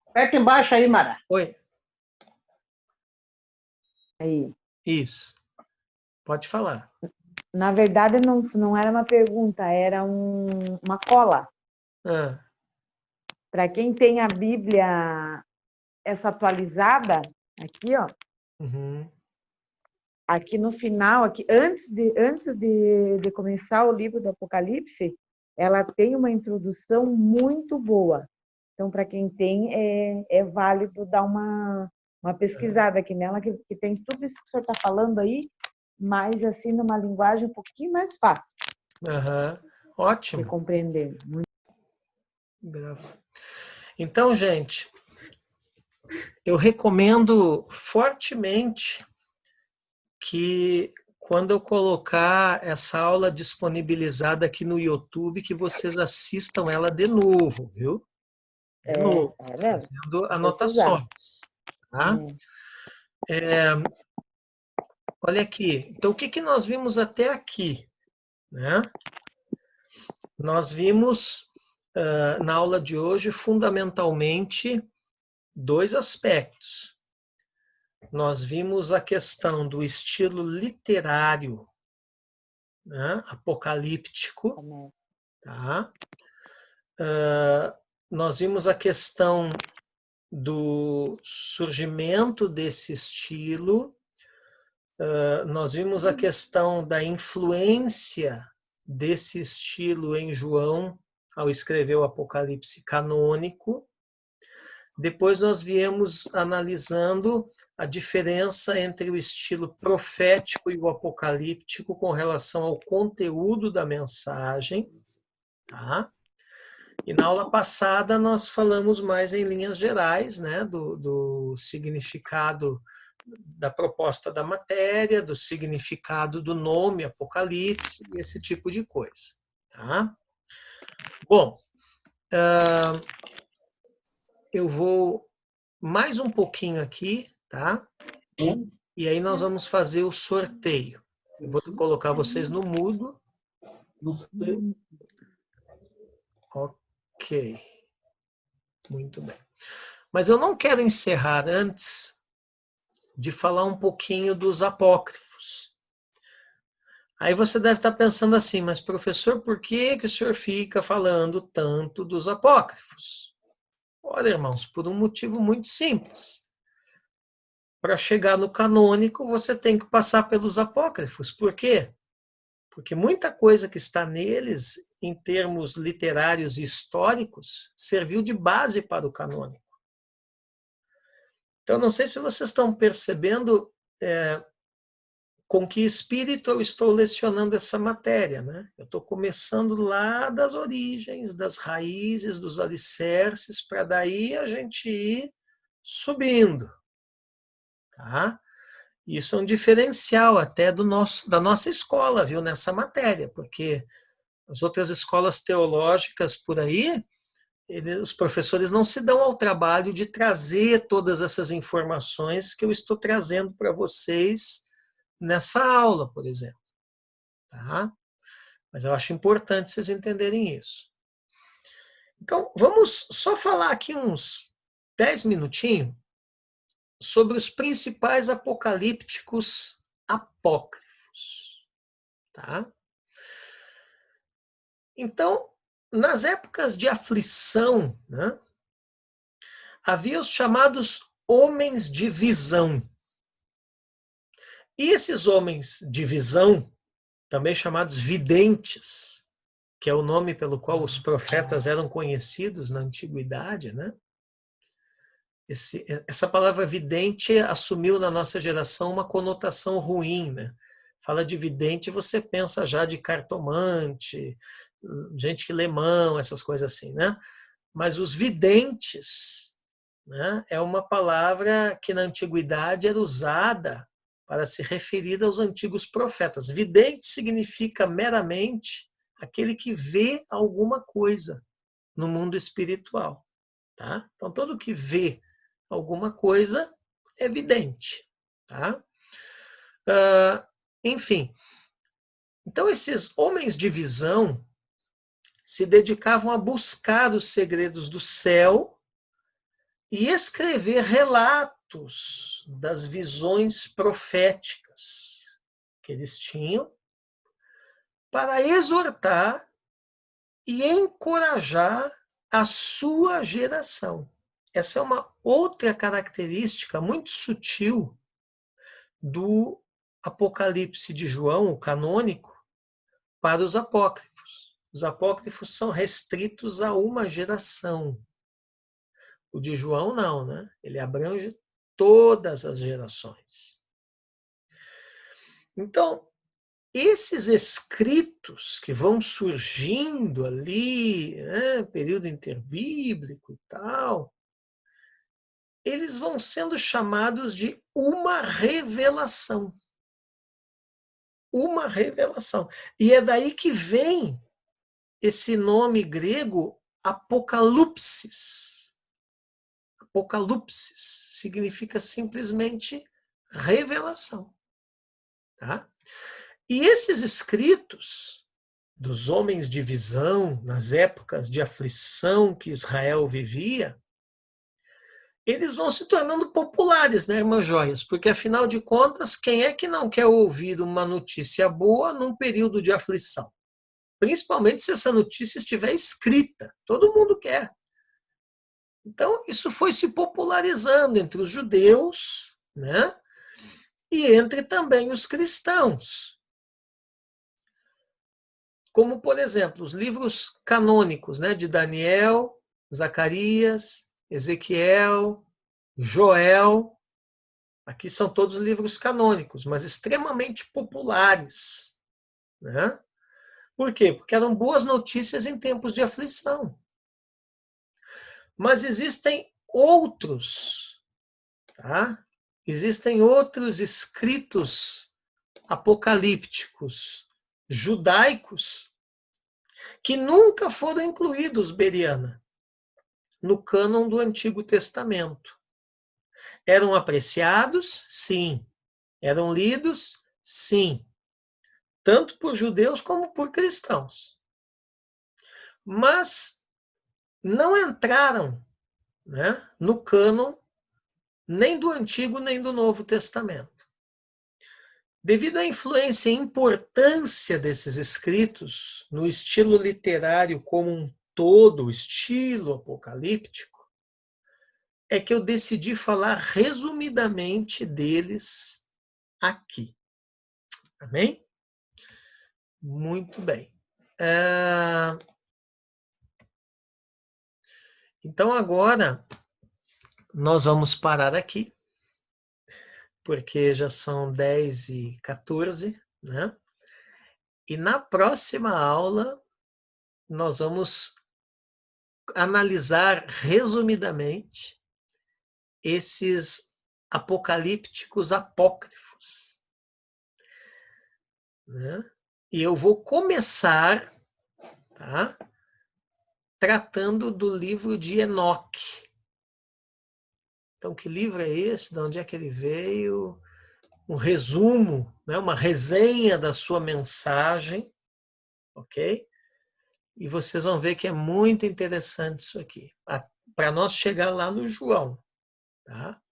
Aperta embaixo aí, Mara. Oi, Aí. isso. Pode falar. Na verdade, não era uma pergunta, era uma cola. Ah, Para quem tem a Bíblia essa atualizada, aqui, ó, uhum, aqui no final, aqui, antes de começar o livro do Apocalipse, ela tem uma introdução muito boa. Então, para quem tem, é válido dar uma pesquisada aqui nela, que tem tudo isso que o senhor está falando aí, mas assim, numa linguagem um pouquinho mais fácil de ótimo. compreender. Então, gente, eu recomendo fortemente que quando eu colocar essa aula disponibilizada aqui no YouTube, que vocês assistam ela de novo, viu? De novo, É mesmo? fazendo Precisar. anotações. Tá? Olha aqui. Então, o que nós vimos até aqui? Né? Nós vimos, na aula de hoje, fundamentalmente, 2 aspectos. Nós vimos a questão do estilo literário, né, apocalíptico. Tá? Nós vimos a questão do surgimento desse estilo. Nós vimos a questão da influência desse estilo em João ao escrever o Apocalipse canônico. Depois nós viemos analisando a diferença entre o estilo profético e o apocalíptico com relação ao conteúdo da mensagem. Tá? E na aula passada nós falamos mais em linhas gerais, né, do significado da proposta da matéria, do significado do nome Apocalipse e esse tipo de coisa. Tá? Bom, eu vou mais um pouquinho aqui, tá? E aí nós vamos fazer o sorteio. Eu vou colocar vocês no mudo. Ok. Muito bem. Mas eu não quero encerrar antes de falar um pouquinho dos apócrifos. Aí você deve estar pensando assim, mas professor, por que o senhor fica falando tanto dos apócrifos? Olha, irmãos, por um motivo muito simples. Para chegar no canônico, você tem que passar pelos apócrifos. Por quê? Porque muita coisa que está neles, em termos literários e históricos, serviu de base para o canônico. Então, não sei se vocês estão percebendo com que espírito eu estou lecionando essa matéria, né? Eu estou começando lá das origens, das raízes, dos alicerces, para daí a gente ir subindo. Tá? Isso é um diferencial até da nossa escola, viu, nessa matéria, porque as outras escolas teológicas por aí, os professores não se dão ao trabalho de trazer todas essas informações que eu estou trazendo para vocês nessa aula, por exemplo. Tá? Mas eu acho importante vocês entenderem isso. Então, vamos só falar aqui uns 10 minutinhos sobre os principais apocalípticos apócrifos. tá? Então, nas épocas de aflição, né, havia os chamados homens de visão. E esses homens de visão, também chamados videntes, que é o nome pelo qual os profetas eram conhecidos na antiguidade, né? Essa palavra vidente assumiu na nossa geração uma conotação ruim, né? Fala de vidente, você pensa já de cartomante, gente que lê mão, essas coisas assim, né? Mas os videntes, né, é uma palavra que na antiguidade era usada para se referir aos antigos profetas. Vidente significa meramente aquele que vê alguma coisa no mundo espiritual, tá? Então, todo que vê alguma coisa é vidente, tá? Enfim, então esses homens de visão se dedicavam a buscar os segredos do céu e escrever relatos das visões proféticas que eles tinham para exortar e encorajar a sua geração. Essa é uma outra característica muito sutil do Apocalipse de João, o canônico, para os apócrifos. Os apócrifos são restritos a uma geração. O de João não, né? Ele abrange todas as gerações. Então, esses escritos que vão surgindo ali, né, período interbíblico e tal, eles vão sendo chamados de uma revelação. Uma revelação. E é daí que vem esse nome grego Apocalipsis. Apocalipsis significa simplesmente revelação. Tá? E esses escritos dos homens de visão, nas épocas de aflição que Israel vivia, eles vão se tornando populares, né, irmãs joias? Porque, afinal de contas, quem é que não quer ouvir uma notícia boa num período de aflição? Principalmente se essa notícia estiver escrita. Todo mundo quer. Então, isso foi se popularizando entre os judeus, né? E entre também os cristãos. Como, por exemplo, os livros canônicos, né, de Daniel, Zacarias, Ezequiel, Joel. Aqui são todos livros canônicos, mas extremamente populares, né? Por quê? Porque eram boas notícias em tempos de aflição. Mas existem outros, tá? Existem outros escritos apocalípticos judaicos que nunca foram incluídos, Beriana, no cânon do Antigo Testamento. Eram apreciados? Sim. Eram lidos? Sim. Tanto por judeus como por cristãos. Mas não entraram, né, no cânon nem do Antigo nem do Novo Testamento. Devido à influência e importância desses escritos no estilo literário como um todo, o estilo apocalíptico, é que eu decidi falar resumidamente deles aqui. Amém? Muito bem. Então, agora, nós vamos parar aqui, porque já são 10h14, né? E na próxima aula, nós vamos analisar resumidamente esses apocalípticos apócrifos, né? E eu vou começar, tá, tratando do livro de Enoque. Então, que livro é esse? De onde é que ele veio? Um resumo, né? Uma resenha da sua mensagem, ok? E vocês vão ver que é muito interessante isso aqui, para nós chegar lá no João, tá?